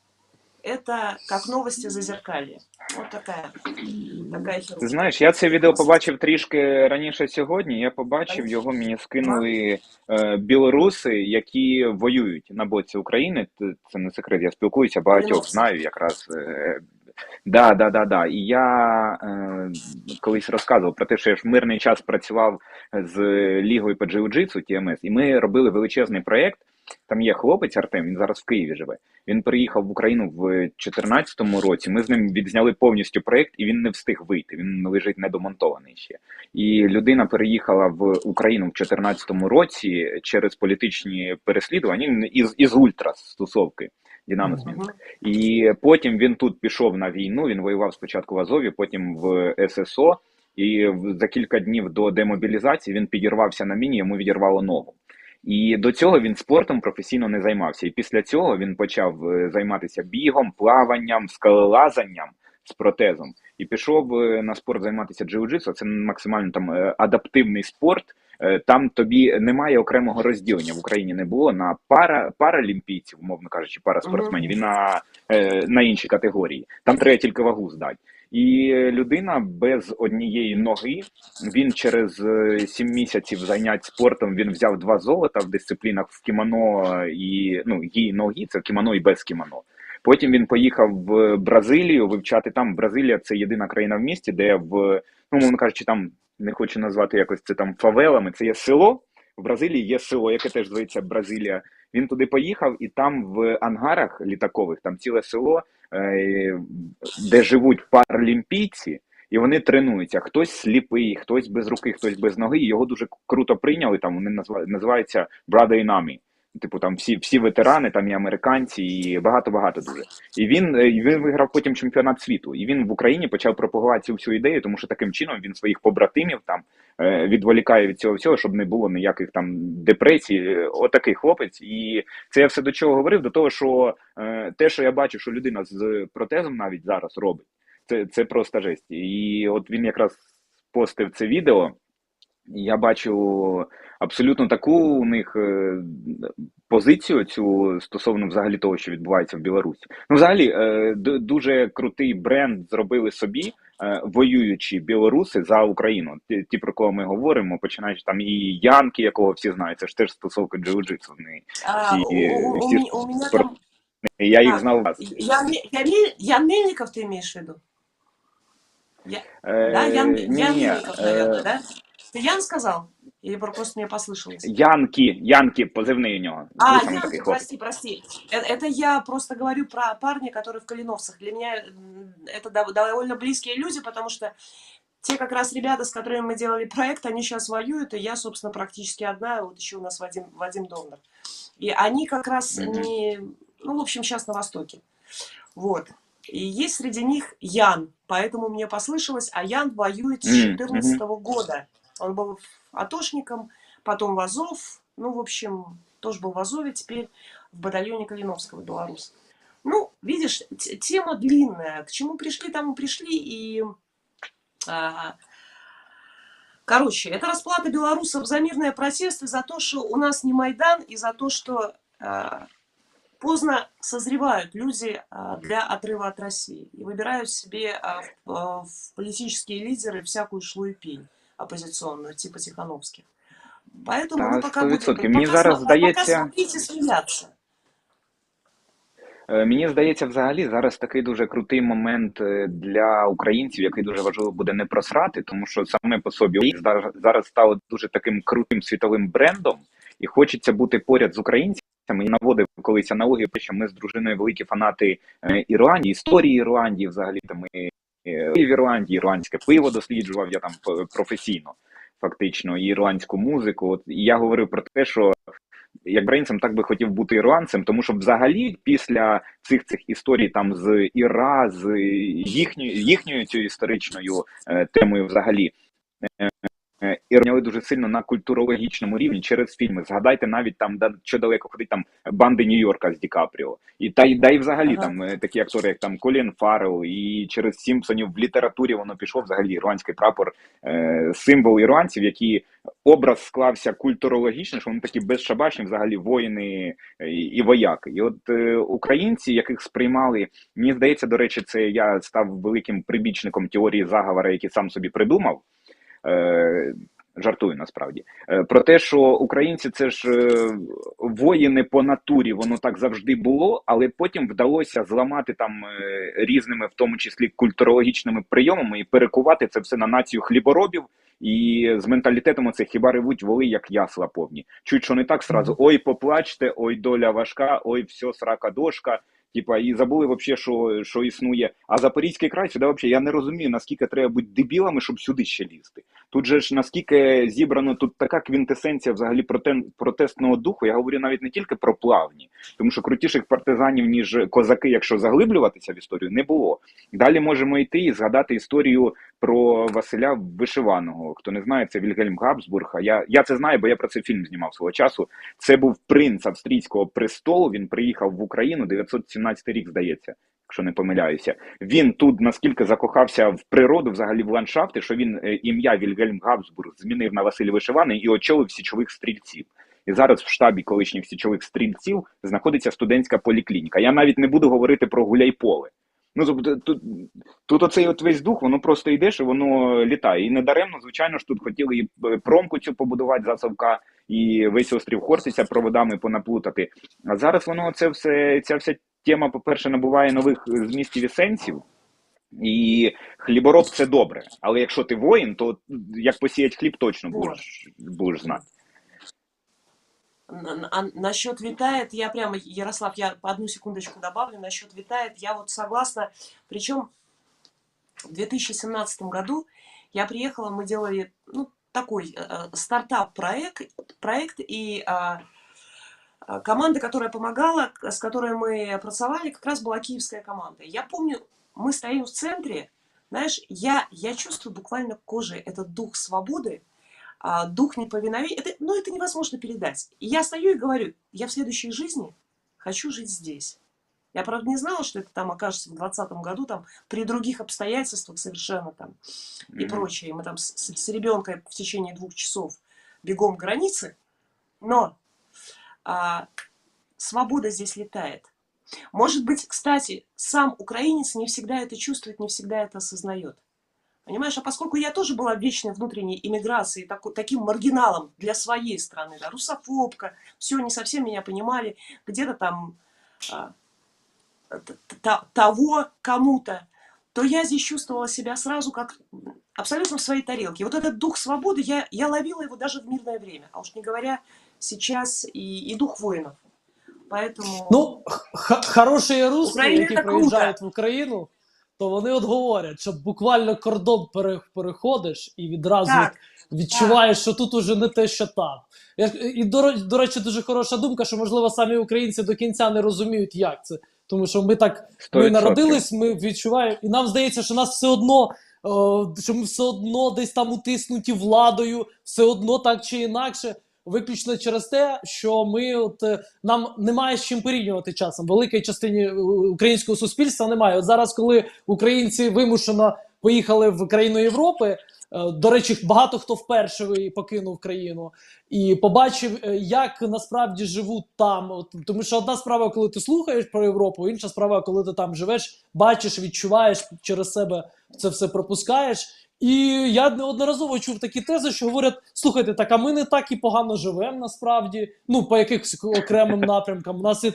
Это как новости Зазеркалья. Вот такая Ти херня. знаєш, я це відео побачив трішки раніше сьогодні. Я побачив його, мені скинули білоруси, які воюють на боці України. Це не секрет, я спілкуюся, багатьох знаю якраз. Да. І я колись розказував про те, що я в мирний час працював з лігою по джиу-джитсу TMS, і ми робили величезний проєкт. Там є хлопець Артем, він зараз в Києві живе. Він приїхав в Україну в 2014 році, ми з ним відзняли повністю проєкт, і він не встиг вийти, він лежить недомонтований ще. І людина переїхала в Україну в 2014 році через політичні переслідування із ультрас стосовки. Динамо Мінськ. І потім він тут пішов на війну, він воював спочатку в Азові, потім в ССО, і за кілька днів до демобілізації він підірвався на міні, йому відірвало ногу. І до цього він спортом професійно не займався. І після цього він почав займатися бігом, плаванням, скелелазанням з протезом. І пішов на спорт займатися джиу-джитсу. Це максимально там адаптивний спорт. Там тобі немає окремого розділення. В Україні не було на паралімпійців, умовно кажучи, параспортсменів, і на інші категорії. Там треба тільки вагу здати. І людина без однієї ноги, він через 7 місяців занять спортом, він взяв 2 золота в дисциплінах в кімоно і, її ноги, це кімоно і без кімоно. Потім він поїхав в Бразилію вивчати там. Бразилія – це єдина країна в місті, де мовно кажучи, там, не хочу назвати якось це там фавелами, це є село. В Бразилії є село, яке теж зветься Бразилія. Він туди поїхав, і там в ангарах літакових, там ціле село, де живуть паралімпійці, і вони тренуються. Хтось сліпий, хтось без руки, хтось без ноги. І його дуже круто прийняли, там вони називаються Brother in Army. Типу там всі ветерани, там і американці, і багато-багато дуже. І він виграв потім чемпіонат світу. І він в Україні почав пропагувати цю всю ідею, тому що таким чином він своїх побратимів там відволікає від цього всього, щоб не було ніяких там депресій. Отакий хлопець. І це я все до чого говорив? До того, що те, що я бачу, що людина з протезом навіть зараз робить, це просто жесть. І от він якраз постив це відео. Я бачу абсолютно таку у них позицію цю стосовно взагалі того, що відбувається в Білорусі. Взагалі, дуже крутий бренд зробили собі воюючі білоруси за Україну. Ті, про кого ми говоримо, починаючи там і Янки, якого всі знають, це ж теж стосовка джиу-джитсу. Я їх знав вас. Ян Мельников ты имеешь в виду? Да, Ян Мельников, наверное, да? Ты Ян сказал? Или просто мне послышалось? Янки, позывные у него. Янки, прости. Это я просто говорю про парня, который в Калиновцах. Для меня это довольно близкие люди, потому что те как раз ребята, с которыми мы делали проект, они сейчас воюют, и я, собственно, практически одна, вот еще у нас Вадим Довнер. И они как раз в общем, сейчас на Востоке. Вот. И есть среди них Ян, поэтому мне послышалось, а Ян воюет с 2014 года. Он был атошником, потом в Азов, в общем, тоже был в Азове, теперь в батальоне Калиновского, белорус. Видишь, тема длинная. К чему пришли, тому пришли. И, это расплата белорусов за мирные протесты, за то, что у нас не Майдан, и за то, что поздно созревают люди для отрыва от России. И выбирают себе в политические лидеры всякую шлуепень опозиционную, типа Тихановских. Поэтому мы пока смотрите сміятися. Мені здається, взагалі, зараз такий дуже крутий момент для українців, який дуже важливо буде не просрати, тому що саме по собі зараз стало дуже таким крутим світовим брендом, і хочеться бути поряд з українцями. І наводив колись аналогію, що ми з дружиною великі фанати Ірландії, історії Ірландії, взагалі, там ми в Ірландії, ірландське пиво досліджував, я там професійно, фактично, і ірландську музику. І я говорив про те, що як українцем, так би хотів бути ірландцем, тому що взагалі після цих історій там з Іра, з їхньою цією історичною темою взагалі, іронили дуже сильно на культурологічному рівні через фільми. Згадайте навіть там, що далеко ходить, там «Банди Нью-Йорка» з Ді Капріо. І взагалі там такі актори, як там Колін Фаррелл, і через Сімпсонів в літературі воно пішло, взагалі ірландський прапор, символ ірландців, які образ склався культурологічно, що вони такі безшабашні взагалі воїни і вояки. І от українці, яких сприймали, мені здається, до речі, це я став великим прибічником теорії заговора, який сам собі придумав, жартую насправді, про те, що українці це ж воїни по натурі, воно так завжди було, але потім вдалося зламати там різними, в тому числі культурологічними прийомами, і перекувати це все на націю хліборобів, і з менталітетом оце хіба ревуть воли, як ясла повні. Чуть що не так сразу, ой, поплачте, ой, доля важка, ой, все, срака дошка. Типа, і забули вообще, що існує. А Запорізький край сюди вообще, я не розумію, наскільки треба бути дебілами, щоб сюди ще лізти. Тут же ж наскільки зібрано, тут така квінтесенція взагалі протестного духу, я говорю навіть не тільки про плавні, тому що крутіших партизанів, ніж козаки, якщо заглиблюватися в історію, не було. Далі можемо йти і згадати історію про Василя Вишиваного. Хто не знає, це Вільгельм Габсбург. Я це знаю, бо я про цей фільм знімав свого часу. Це був принц австрійського престолу, він приїхав в Україну, 917 рік, здається, якщо не помиляюся. Він тут наскільки закохався в природу, взагалі в ландшафти, що він ім'я Вільгельм Габсбург змінив на Василь Вишиваний і очолив січових стрільців. І зараз в штабі колишніх січових стрільців знаходиться студентська поліклініка. Я навіть не буду говорити про Гуляйполе. Ну, тут оцей от весь дух, воно просто йде, що воно літає. І недаремно, звичайно ж, тут хотіли і промку цю побудувати за Совка, і весь острів Хортиця проводами понаплутати. А зараз воно ця вся тема, по-перше, набуває нових змістів і сенсів. І хлібороб – це добре. Але якщо ти воїн, то як посіять хліб, точно будеш знати. А насчет витает, я прямо, Ярослав, я по одну секундочку добавлю, насчет витает, я вот согласна, причем в 2017 году я приехала, мы делали, ну, такой стартап-проект, и команда, которая помогала, с которой мы працевали, как раз была киевская команда. Я помню, мы стоим в центре, знаешь, я чувствую буквально кожей этот дух свободы, дух неповиновения, это невозможно передать. И я стою и говорю, я в следующей жизни хочу жить здесь. Я, правда, не знала, что это там окажется в 2020 году, там, при других обстоятельствах совершенно там и прочее. Мы там с ребенком в течение 2 часов бегом к границе, но свобода здесь летает. Может быть, кстати, сам украинец не всегда это чувствует, не всегда это осознает. Понимаешь, а поскольку я тоже была в вечной внутренней иммиграции, таким маргиналом для своей страны, да, русофобка, все, не совсем меня понимали, где-то там того кому-то, то я здесь чувствовала себя сразу как абсолютно в своей тарелке. Вот этот дух свободы, я ловила его даже в мирное время, а уж не говоря сейчас и дух воинов. Поэтому... Ну, хороші русські, Україна які це приїжджають круто. в Україну, то вони от говорять, що буквально кордон переходиш і відразу Так, відчуваєш, що тут уже не те, що там. І, до речі, дуже хороша думка, що, можливо, самі українці до кінця не розуміють, як це. Тому що ми так, ми 100%. народились, ми відчуваємо, і нам здається, що нас все одно, що ми все одно десь там утиснуті владою, все одно так чи інакше. Виключно через те, що нам немає з чим порівнювати часом. Великій частині українського суспільства немає. От зараз, коли українці вимушено поїхали в країну Європи, до речі, багато хто вперше покинув країну і побачив, як насправді живуть там. Тому що одна справа, коли ти слухаєш про Європу, інша справа, коли ти там живеш, бачиш, відчуваєш, через себе це все пропускаєш. І я неодноразово чув такі тези, що говорять, слухайте, так а ми не так і погано живемо насправді, ну, по якихось окремим напрямкам. У нас і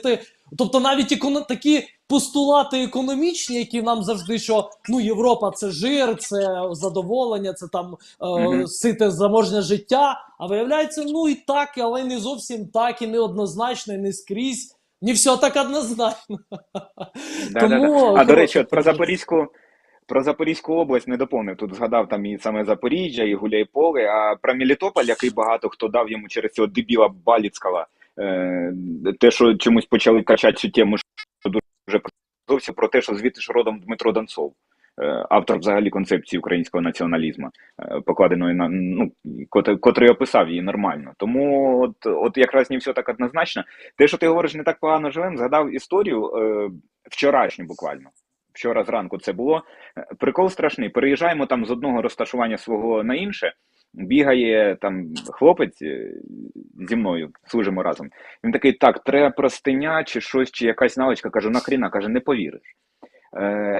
тобто навіть такі постулати економічні, які нам завжди, що ну, Європа – це жир, це задоволення, це там сите заможне життя, а виявляється, ну і так, але не зовсім так, і не однозначно, і не скрізь. Не все так однозначно. А, до речі, от про Запорізьку область не доповнив. Тут згадав там і саме Запоріжжя, і Гуляйполе, а про Мелітополь, який багато хто дав йому через цього дебіла Баліцького, те, що чомусь почали качати цю тему, що дуже зовсім про те, що звідти ж родом Дмитро Донцов, автор взагалі концепції українського націоналізму, покладеної на, ну, котрий описав її нормально. Тому от якраз не все так однозначно. Те, що ти говориш, не так погано живем, згадав історію вчорашню буквально. Вчора зранку це було. Прикол страшний. Переїжджаємо там з одного розташування свого на інше, бігає там хлопець зі мною, служимо разом. Він такий, так, треба простиня чи щось, чи якась навичка. Кажу, нахріна? Каже, не повіриш.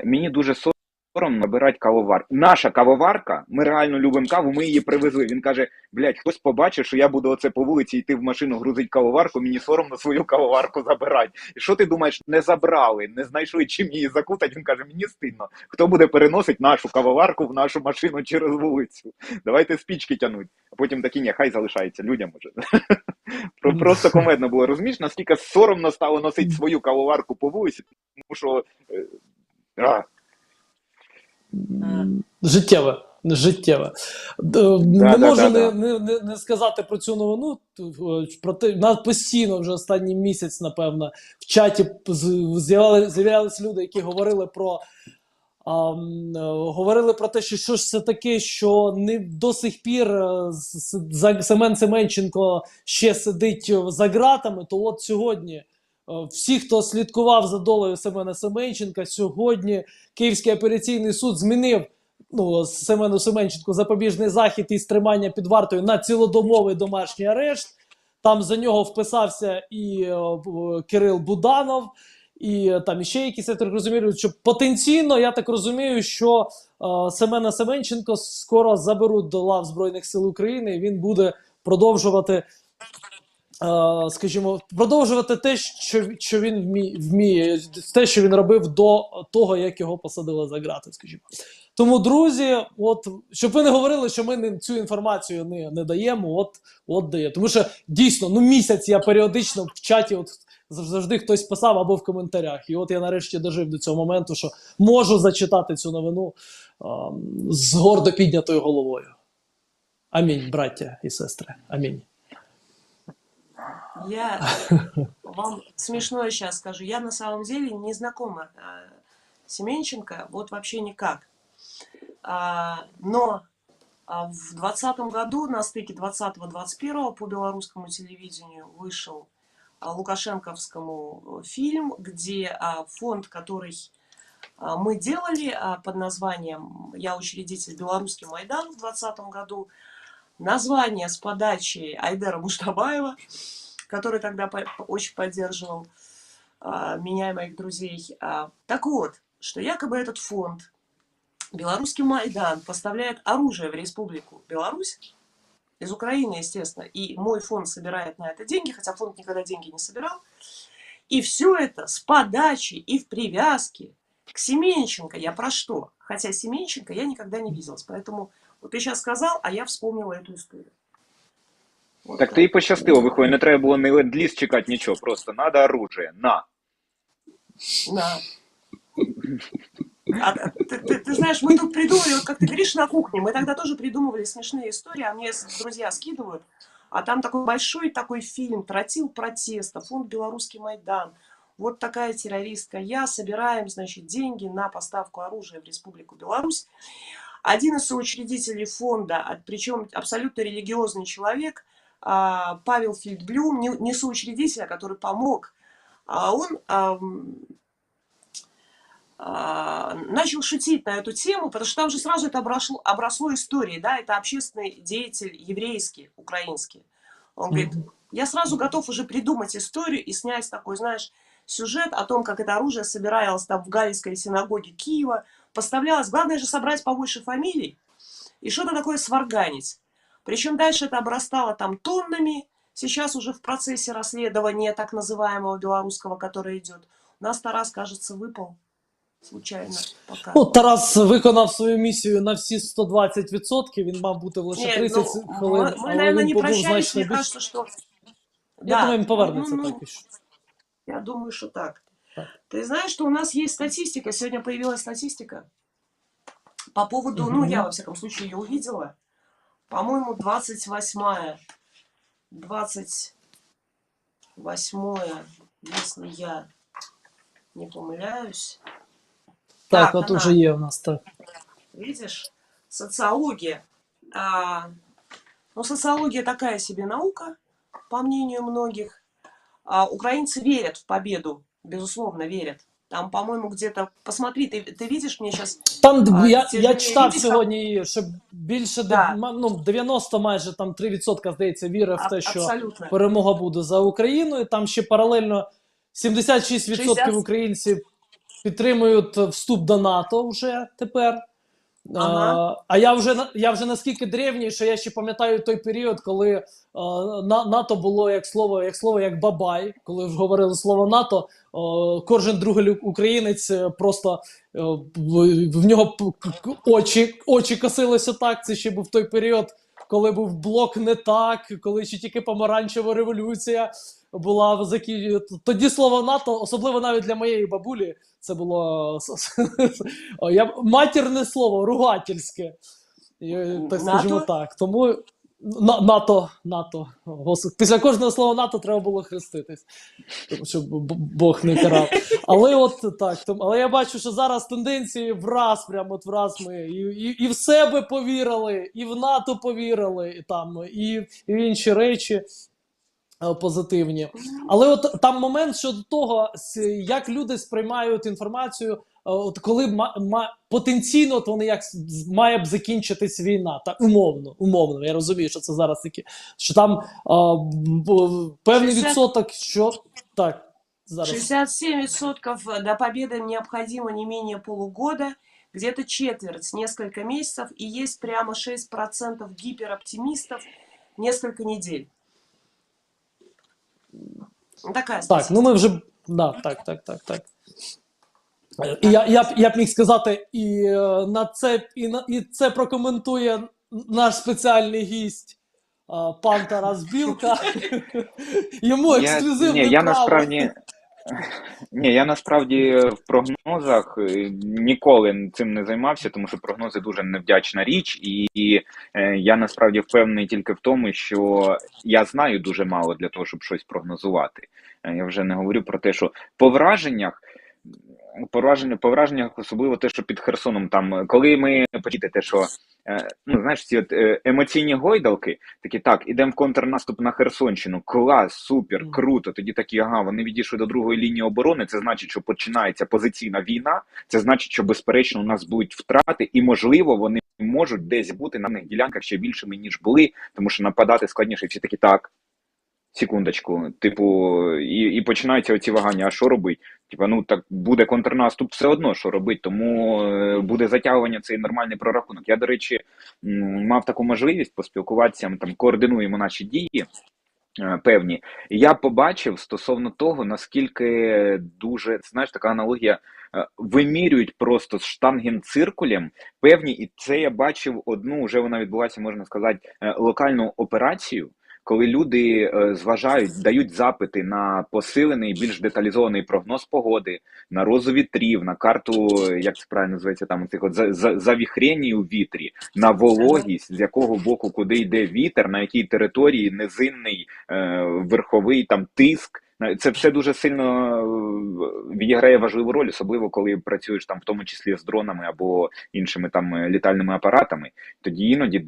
Мені дуже соромно набирати кавоварку. Наша кавоварка, ми реально любимо каву, ми її привезли. Він каже, блядь, хтось побачив, що я буду оце по вулиці йти в машину, грузить кавоварку, мені соромно свою кавоварку забирати. І що ти думаєш, не забрали, не знайшли чим її закутати? Він каже, мені стидно. Хто буде переносити нашу кавоварку в нашу машину через вулицю? Давайте спічки тянуть. А потім такі, ні, хай залишається людям уже. Просто комедно було. Розумієш, наскільки соромно стало носити свою кавоварку по вулиці, тому що... Життєве. Не можу не сказати про цю новину. Нас постійно вже останній місяць, напевно, в чаті з'являлися люди, які говорили про те, що ж це таке, що не до сих пір Семен Семенченко ще сидить за ґратами, то от сьогодні всі, хто слідкував за долею Семена Семенченка, сьогодні Київський апеляційний суд змінив Семену Семенченку запобіжний захід із тримання під вартою на цілодомовий домашній арешт. Там за нього вписався і Кирил Буданов, і там іще якісь, я так розумію, що потенційно, я так розумію, що Семена Семенченко скоро заберуть до лав Збройних сил України, і він буде продовжувати, скажімо, продовжувати те, що він вміє, те, що він робив до того, як його посадили за ґрати, скажімо. Тому, друзі, от, щоб ви не говорили, що ми цю інформацію не даємо, от дає. Тому що, дійсно, місяць я періодично в чаті завжди хтось писав або в коментарях. І от я нарешті дожив до цього моменту, що можу зачитати цю новину з гордо піднятою головою. Амінь, браття і сестри. Амінь. Я вам смешное сейчас скажу. Я на самом деле не знакома Семенченко, вот вообще никак. Но в 2020 году, на стыке 20-21 по белорусскому телевидению вышел лукашенковскому фильм, где фонд, который мы делали под названием «Я учредитель Белорусский Майдан» в 2020 году, название с подачи Айдера Муштабаева, который тогда очень поддерживал меня и моих друзей. Так вот, что якобы этот фонд Белорусский Майдан поставляет оружие в Республику Беларусь, из Украины, естественно, и мой фонд собирает на это деньги, хотя фонд никогда деньги не собирал. И все это с подачи и в привязке к Семенченко. Я про что? Хотя Семенченко я никогда не виделась, поэтому вот ты сейчас сказал, а я вспомнила эту историю. Вот так ти і пощастило, виходить, не треба було ні ленд-ліз чекати, нічого, просто надо оружие, на. На. Ты знаешь, мы тут придумали, вот как ты говоришь, на кухне, мы тогда тоже придумывали смешные истории, а мне друзья скидывают, а там такой большой такой фильм «Тротил протеста», фонд «Белорусский Майдан», вот такая террористка, я, собираем, значит, деньги на поставку оружия в Республику Беларусь. Один из соучредителей фонда, причем абсолютно религиозный человек, Павел Фельдблюм, не соучредитель, а который помог, он начал шутить на эту тему, потому что там же сразу это обросло историей, да, это общественный деятель еврейский, украинский. Он говорит, я сразу готов уже придумать историю и снять такой, знаешь, сюжет о том, как это оружие собиралось там в Галицкой синагоге Киева, поставлялось, главное же собрать побольше фамилий и что-то такое сварганить. Причем дальше это обрастало там тоннами, сейчас уже в процессе расследования так называемого белорусского, которое идет. У нас Тарас, кажется, выпал случайно пока. Тарас виконав свою місію на всі 120%, він мав бути лише 30 хвилин, але він побув значно більше. Кажется, что... Я думаю, він повернеться так. Я думаю, что так. Ты знаешь, что у нас есть статистика, сегодня появилась статистика по поводу, я во всяком случае ее увидела, по-моему, 28-я, 20... 8, если я не помиляюсь. Так, от она, уже є у нас так. видишь, социология. Ну, социология такая себе наука, по мнению многих. Украинцы верят в победу, безусловно, верят. Там, по-моему, где-то... Посмотри, ты видишь мне сейчас... Там я тяжелее читав видеть, сьогодні, що більше Да. 90 майже там 3%, здається, вірив в те, що Абсолютно. перемога буде за Україною. Там ще паралельно 76% 60. українців підтримують вступ до НАТО вже тепер. Ага. А я вже наскільки древній, що я ще пам'ятаю той період, коли НАТО було як бабай, коли вже говорили слово НАТО, кожен другий українець просто в нього очі косилися так. Це ще був той період, коли був блок не так, коли ще тільки помаранчева революція була тоді слово НАТО, особливо навіть для моєї бабулі, це було матірне слово, ругательське, так скажімо так. Тому НАТО. Господи. Після кожного слова НАТО треба було хреститись, тому що Бог не карав. Але от так. Але я бачу, що зараз тенденції враз ми і в себе повірили, і в НАТО повірили, і в інші речі позитивні. Але от там момент щодо того, як люди сприймають інформацію, от коли потенційно от вони має б закінчитись війна, так умовно. Я розумію, що це зараз такі, що там певний 60... відсоток, що так зараз 67% до победы необходимо не менее полугода, где-то четверть, несколько месяцев, и есть прямо 6% гипероптимистов несколько недель. Такая статистика. Так, ну ми вже так. І я б міг сказати, і це прокоментує наш спеціальний гість пан Тарас Білка. Йому ексклюзивне право. Я насправді в прогнозах ніколи цим не займався, тому що прогнози дуже невдячна річ, і я насправді впевнений тільки в тому, що я знаю дуже мало для того, щоб щось прогнозувати. Я вже не говорю про те, що по враженнях, особливо те, що під Херсоном, там, коли ми почули те, що, знаєш, ці от емоційні гойдалки, такі, так, ідемо в контрнаступ на Херсонщину, клас, супер, круто, тоді такі, вони відійшли до другої лінії оборони, це значить, що починається позиційна війна, це значить, що, безперечно, у нас будуть втрати, і, можливо, вони можуть десь бути на них ділянках ще більшими, ніж були, тому що нападати складніше, всі такі, так, секундочку, і починаються оці вагання, а що робить? Так буде контрнаступ все одно, що робить, тому буде затягування, цей нормальний прорахунок. Я, до речі, мав таку можливість поспілкуватися, ми там координуємо наші дії певні. І я побачив стосовно того, наскільки дуже, знаєш, така аналогія, вимірюють просто з штангенциркулем певні, і це я бачив одну, вже вона відбулася, можна сказати, локальну операцію, коли люди зважають, дають запити на посилений, більш деталізований прогноз погоди, на розу вітрів, на карту, як це правильно називається, там цих завіхрень у вітрі, на вологість, з якого боку куди йде вітер, на якій території низинний, верховий там тиск. Це все дуже сильно відіграє важливу роль, особливо коли працюєш там в тому числі з дронами або іншими там літальними апаратами. Тоді іноді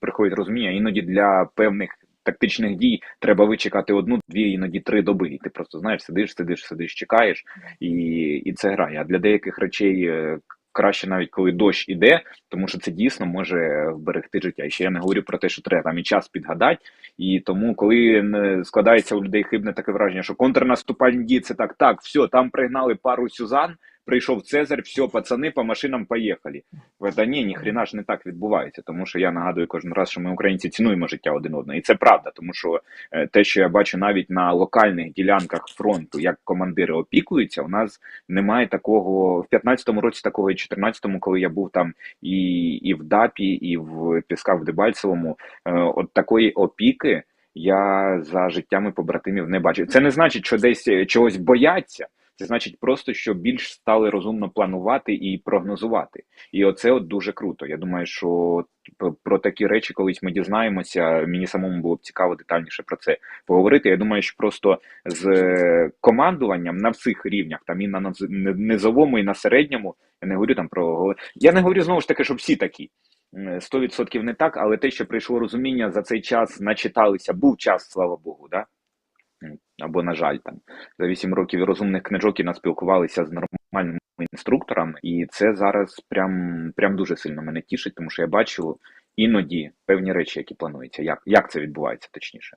приходить розуміння, іноді для певних тактичних дій треба вичекати 1, 2, іноді 3 доби. І ти просто, знаєш, сидиш, чекаєш, і це грає. А для деяких речей краще навіть коли дощ іде, тому що це дійсно може вберегти життя. І ще я не говорю про те, що треба там і час підгадати, і тому, коли складається у людей хибне таке враження, що контрнаступальні дії – це так, все, там пригнали пару Сюзан, прийшов Цезарь, все, пацани, по машинам поїхали. Та ні, ніхрена ж не так відбувається, тому що я нагадую кожен раз, що ми, українці, цінуємо життя один одного. І це правда, тому що те, що я бачу навіть на локальних ділянках фронту, як командири опікуються, у нас немає такого, в 15-му році такого, і 14-му, коли я був там і в ДАПі, і в Пісках, в Дебальцевому, от такої опіки я за життями побратимів не бачив. Це не значить, що десь чогось бояться, Це значить просто, що більш стали розумно планувати і прогнозувати. І оце от дуже круто. Я думаю, що про такі речі колись ми дізнаємося. Мені самому було б цікаво детальніше про це поговорити. Я думаю, що просто з командуванням на всіх рівнях, там і на низовому, і на середньому, я не говорю там про... Я не говорю знову ж таки, що всі такі. 100% не так, але те, що прийшло розуміння, за цей час начиталися, був час, слава Богу, да? Або, на жаль, там за 8 років розумних книжок і наспілкувалися з нормальними інструкторами, і це зараз прям дуже сильно мене тішить, тому що я бачу іноді певні речі, які плануються. Як це відбувається, точніше?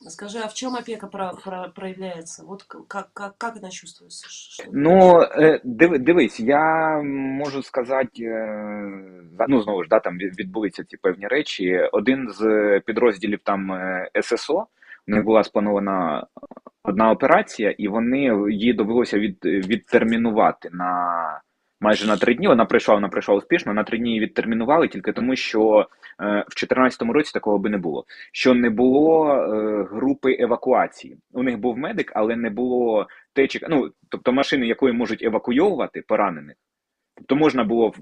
Скажи, а в чем опека проявляется? Вот как она чувствуется? Ну, дивись, я можу сказати, ну, знову ж, да, там відбулися ці певні речі. Один з підрозділів там ССО, у них була спланована одна операція, і їй довелося відтермінувати майже на 3 дні. Вона пройшла успішно, на 3 дні її відтермінували тільки тому, що в 2014 році такого би не було. Що не було групи евакуації. У них був медик, але не було течок, ну, тобто машини, якої можуть евакуйовувати поранених. Тобто можна було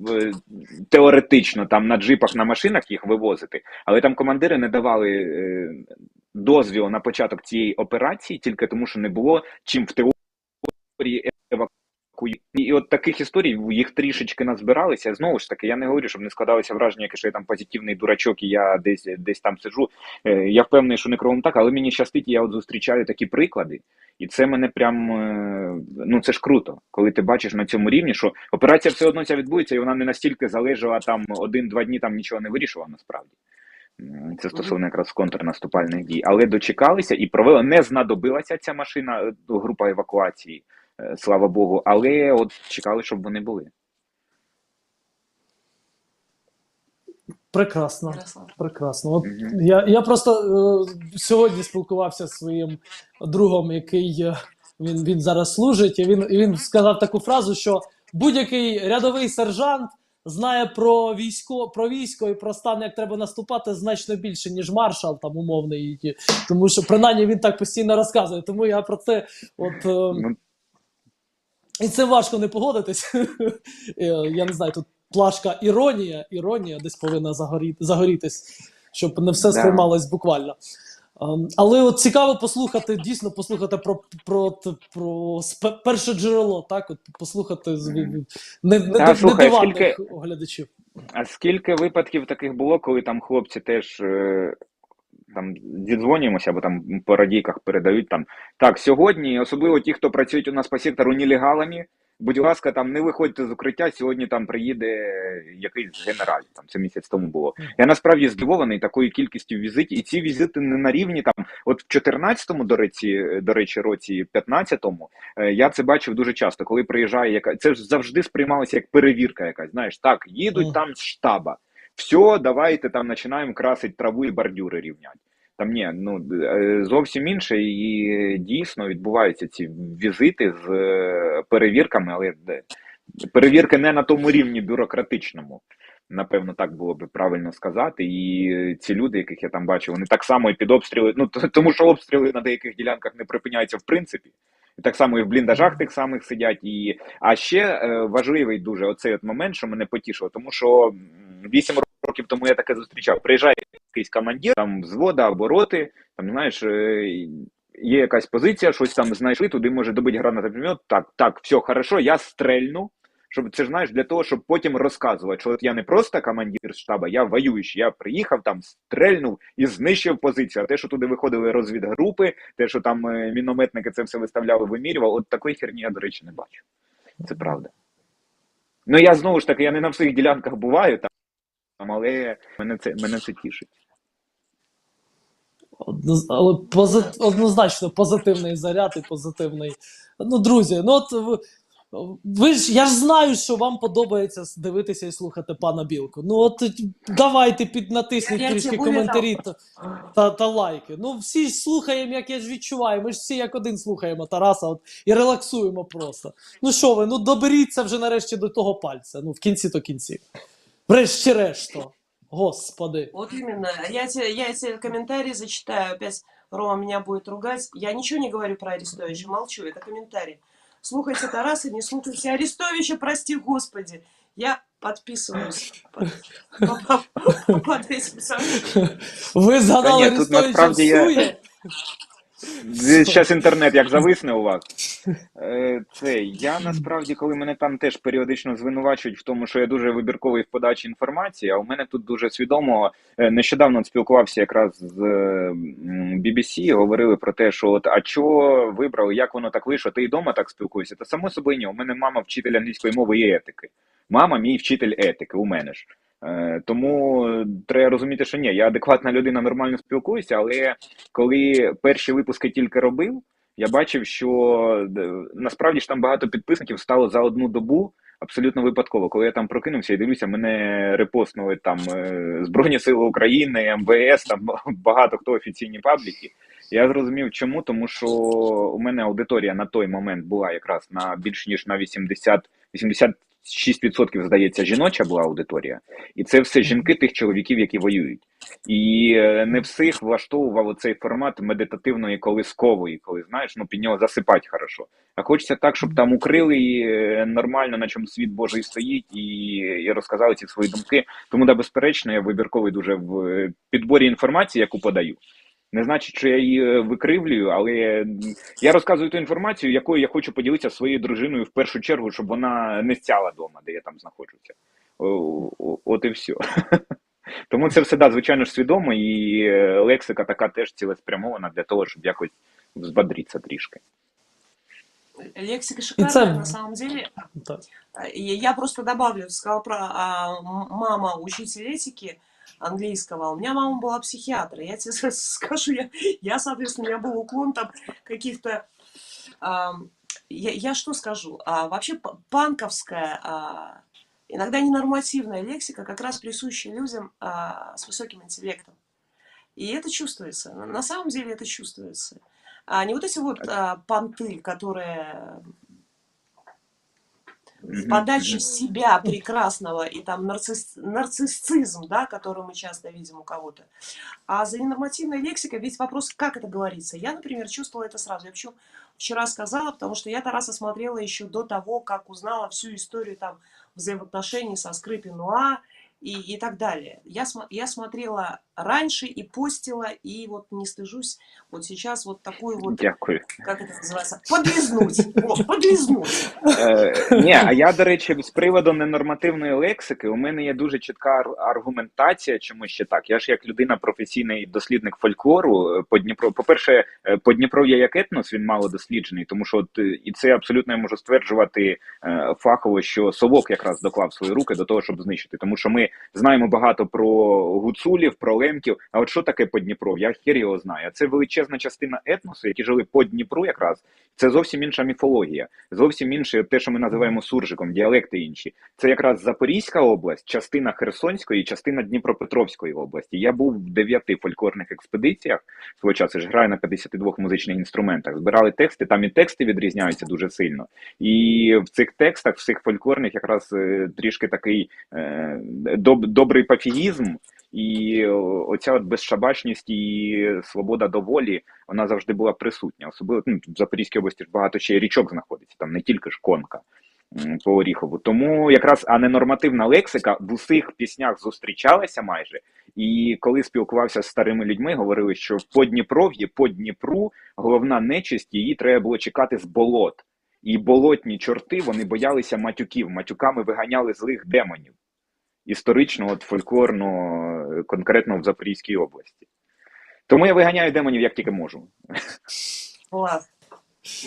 теоретично там на джипах, на машинах їх вивозити, але там командири не давали дозвіл на початок цієї операції тільки тому, що не було чим в теорії евакуювати. І от таких історій, їх трішечки назбиралися. Знову ж таки, я не говорю, щоб не складалося враження, що я там позитивний дурачок і я десь там сиджу. Я впевнений, що не кругом так, але мені щастить, я от зустрічаю такі приклади. І це мене прям, ну це ж круто, коли ти бачиш на цьому рівні, що операція все одно ця відбудеться, і вона не настільки залежала там 1-2 дні, там нічого не вирішувала насправді. Це стосовно якраз контрнаступальних дій. Але дочекалися і провели, не знадобилася ця машина, група евакуації, слава Богу, але от чекали, щоб вони були. Прекрасно. Прекрасно. От я просто сьогодні спілкувався зі своїм другом, який він зараз служить, і він сказав таку фразу, що будь-який рядовий сержант знає про військо і про стан, як треба наступати, значно більше, ніж маршал там умовний. Тому що принаймні він так постійно розказує. Тому я про це і це важко не погодитись. Я не знаю, тут плашка іронія десь повинна загорітись, щоб не все сприймалось буквально. Але от цікаво дійсно послухати про перше джерело, так? От послухати недиванних глядачів. А скільки випадків таких було, коли там хлопці теж там дідзвонюємося, або там по радійках передають там, так, сьогодні, особливо ті, хто працюють у нас по сектору нелегалами, будь ласка, там не виходьте з укриття, сьогодні там приїде якийсь генераль, там це місяць тому було. Я насправді здивований такою кількістю візитів, і ці візити не на рівні там, от в 14-му, до речі, році, 15-му, я це бачив дуже часто, коли приїжджає це ж завжди сприймалося як перевірка якась, знаєш, так, їдуть там з штаба, все, давайте там починаємо красити траву і бордюри рівняти. Там ні, ну зовсім інше, і дійсно відбуваються ці візити з перевірками, але перевірки не на тому рівні бюрократичному, напевно, так було б правильно сказати. І ці люди, яких я там бачив, вони так само і під обстріли, ну тому що обстріли на деяких ділянках не припиняються в принципі. І так само і в бліндажах тих самих сидять. А ще важливий дуже оцей от момент, що мене потішило, тому що 8 років тому я таке зустрічав. Приїжджає якийсь командир, там взвода або роти, там, знаєш, є якась позиція, щось там знайшли, туди може добити гранатомет, так, все, хорошо, я стрельну, щоб, це ж, знаєш, для того, щоб потім розказувати, що от я не просто командир штаба, я воюючий, я приїхав там, стрельнув і знищив позицію, а те, що туди виходили розвідгрупи, те, що там мінометники це все виставляли, вимірювали, от такої херні я, до речі, не бачу. Це правда. Ну, я знову ж таки, я не на всіх ділянках буваю там, але мене це тішить. Але однозначно позитивний заряд і позитивний. Ну, друзі, ну от я ж знаю, що вам подобається дивитися і слухати пана Білку. Ну от давайте натисніть трішки коментарі та лайки. Ну всі ж слухаємо, як я ж відчуваю. Ми ж всі як один слухаємо Тараса от, і релаксуємо просто. Ну що ви, ну доберіться вже нарешті до того пальця. Ну в кінці то кінці. Врешті-решт. Господи. Вот именно. Я эти комментарии зачитаю. Опять Рома меня будет ругать. Я ничего не говорю про Арестовича, молчу, это комментарий. Слухайте Тараса, не слухайте Арестовича, прости господи. Я подписываюсь под этим сообщением. Ви згадали Та ні, тут Арестовича насправді я- всує? Зараз інтернет як зависне у вас. Я насправді, коли мене там теж періодично звинувачують в тому, що я дуже вибірковий в подачі інформації, а у мене тут дуже свідомо, нещодавно спілкувався якраз з BBC, говорили про те, що от, а чого вибрали, як воно так вийшло, ти і вдома так спілкуєшся? Та само собою ні, у мене мама вчитель англійської мови і етики. Мама мій вчитель етики, у мене ж. Тому треба розуміти, що ні, я адекватна людина, нормально спілкуюся, але коли перші випуски тільки робив, я бачив, що насправді ж там багато підписників стало за одну добу абсолютно випадково. Коли я там прокинувся і дивлюся, мене репостнули там Збройні Сили України, МВС, там багато хто офіційні пабліки. Я зрозумів чому, тому що у мене аудиторія на той момент була якраз на більш ніж на 86%, здається, жіноча була аудиторія. І це все жінки тих чоловіків, які воюють. І не всіх влаштовував оцей формат медитативної колискової, коли, знаєш, під нього засипати хорошо. А хочеться так, щоб там укрили і нормально, на чому світ Божий стоїть, і розказали ці свої думки. Тому, да, безперечно, я вибірковий дуже в підборі інформації, яку подаю. Не значить, що я її викривлюю, але я розказую ту інформацію, якою я хочу поділитися зі своєю дружиною в першу чергу, щоб вона не стяла вдома, де я там знаходжуся. От і все. Тому це все, да, звичайно ж, свідомо, і лексика така теж цілеспрямована для того, щоб якось взбодритися трішки. Лексика шикарная, на самом деле. Так. Я просто добавлю, сказал про мама учитель этики английского. У меня мама была психиатр. Я тебе скажу, я соответственно, у меня был уклон там каких-то... Я что скажу? Вообще панковская, иногда ненормативная лексика как раз присуща людям с высоким интеллектом. И это чувствуется. На самом деле это чувствуется. А не вот эти вот понты, которые в подаче себя прекрасного и там нарциссизм, да, который мы часто видим у кого-то. А за ненормативной лексикой ведь вопрос, как это говорится. Я, например, чувствовала это сразу. Я почему вчера сказала, потому что я Тараса смотрела еще до того, как узнала всю историю там взаимоотношений со Скрипин-Нуа и так далее. Я смотрела раньше и постила, и вот не стыжусь вот сейчас вот такую вот, Дякую. как это называется, подлизнуть. Вот, подлизнуть. Ні, а я, до речі, з приводу ненормативної лексики, у мене є дуже чітка аргументація, чому ще так. Я ж як людина, професійний дослідник фольклору по Дніпру. По-перше, Подніпров'я як етнос, він мало досліджений, тому що і це абсолютно я можу стверджувати фахово, що Совок якраз доклав свої руки до того, щоб знищити. Тому що ми знаємо багато про гуцулів, про лемків, а от що таке Подніпров'я? Я хер його знаю. Це величезна частина етносу, які жили по Дніпру якраз. Це зовсім інша міфологія, зовсім інше те, що ми називаємо суржиком, діалекти інші. Це якраз Запорізька область, частина Херсонської, частина Дніпропетровської області. Я був в 9 фольклорних експедиціях свого часу, ж граю на 52 музичних інструментах. Збирали тексти, там і тексти відрізняються дуже сильно. І в цих текстах, в цих фольклорних якраз трішки такий добрий пафіїзм. І оця от безшабашність і свобода до волі, вона завжди була присутня. Особливо в Запорізькій області ж багато ще річок знаходиться, там не тільки ж Конка по Оріхову. Тому якраз ненормативна лексика в усіх піснях зустрічалася майже. І коли спілкувався з старими людьми, говорили, що по Дніпров'ї, по Дніпру головна нечисть, її треба було чекати з болот. І болотні чорти, вони боялися матюків. Матюками виганяли злих демонів. Історично, от фольклорно, конкретно в Запорізькій області. Тому я виганяю демонів як тільки можу. Класс.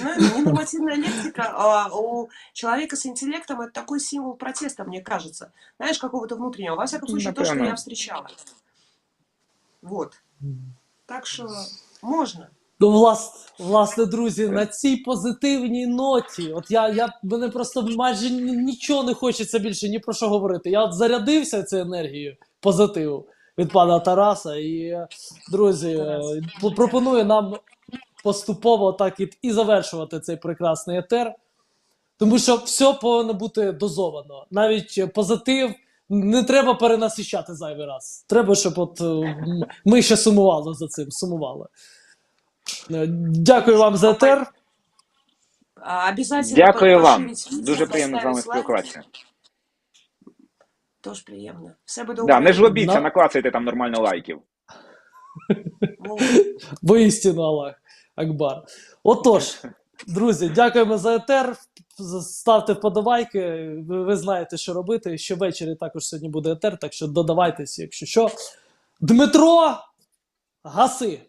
Ну, ненормативная лексика у человека с интеллектом это такой символ протеста, мне кажется. Знаешь, какого-то внутреннего. Во всяком случае, то, что я встречала. Вот. Так что можно. Ну, власне, друзі, на цій позитивній ноті, от мене просто майже нічого не хочеться більше ні про що говорити. Я от зарядився цією енергією позитиву від пана Тараса. І, друзі, пропоную нам поступово так і завершувати цей прекрасний етер. Тому що все повинно бути дозовано. Навіть позитив не треба перенасищати зайвий раз. Треба, щоб от ми ще сумували за цим, сумували. Дякую вам за етер. Обязательно Дякую вам. поширить Дуже відео, приємно з вами поставить лайки. спілкуватися. Тож приємно. Все буде Да, не Україна. жлобіться, наклацайте там нормально лайків. Воістину Аллах Акбар. Отож, друзі, дякуємо за етер. Ставте вподобайки. Ви знаєте, що робити. Щовечері також сьогодні буде етер, так що додавайтеся, якщо що. Дмитро, гаси!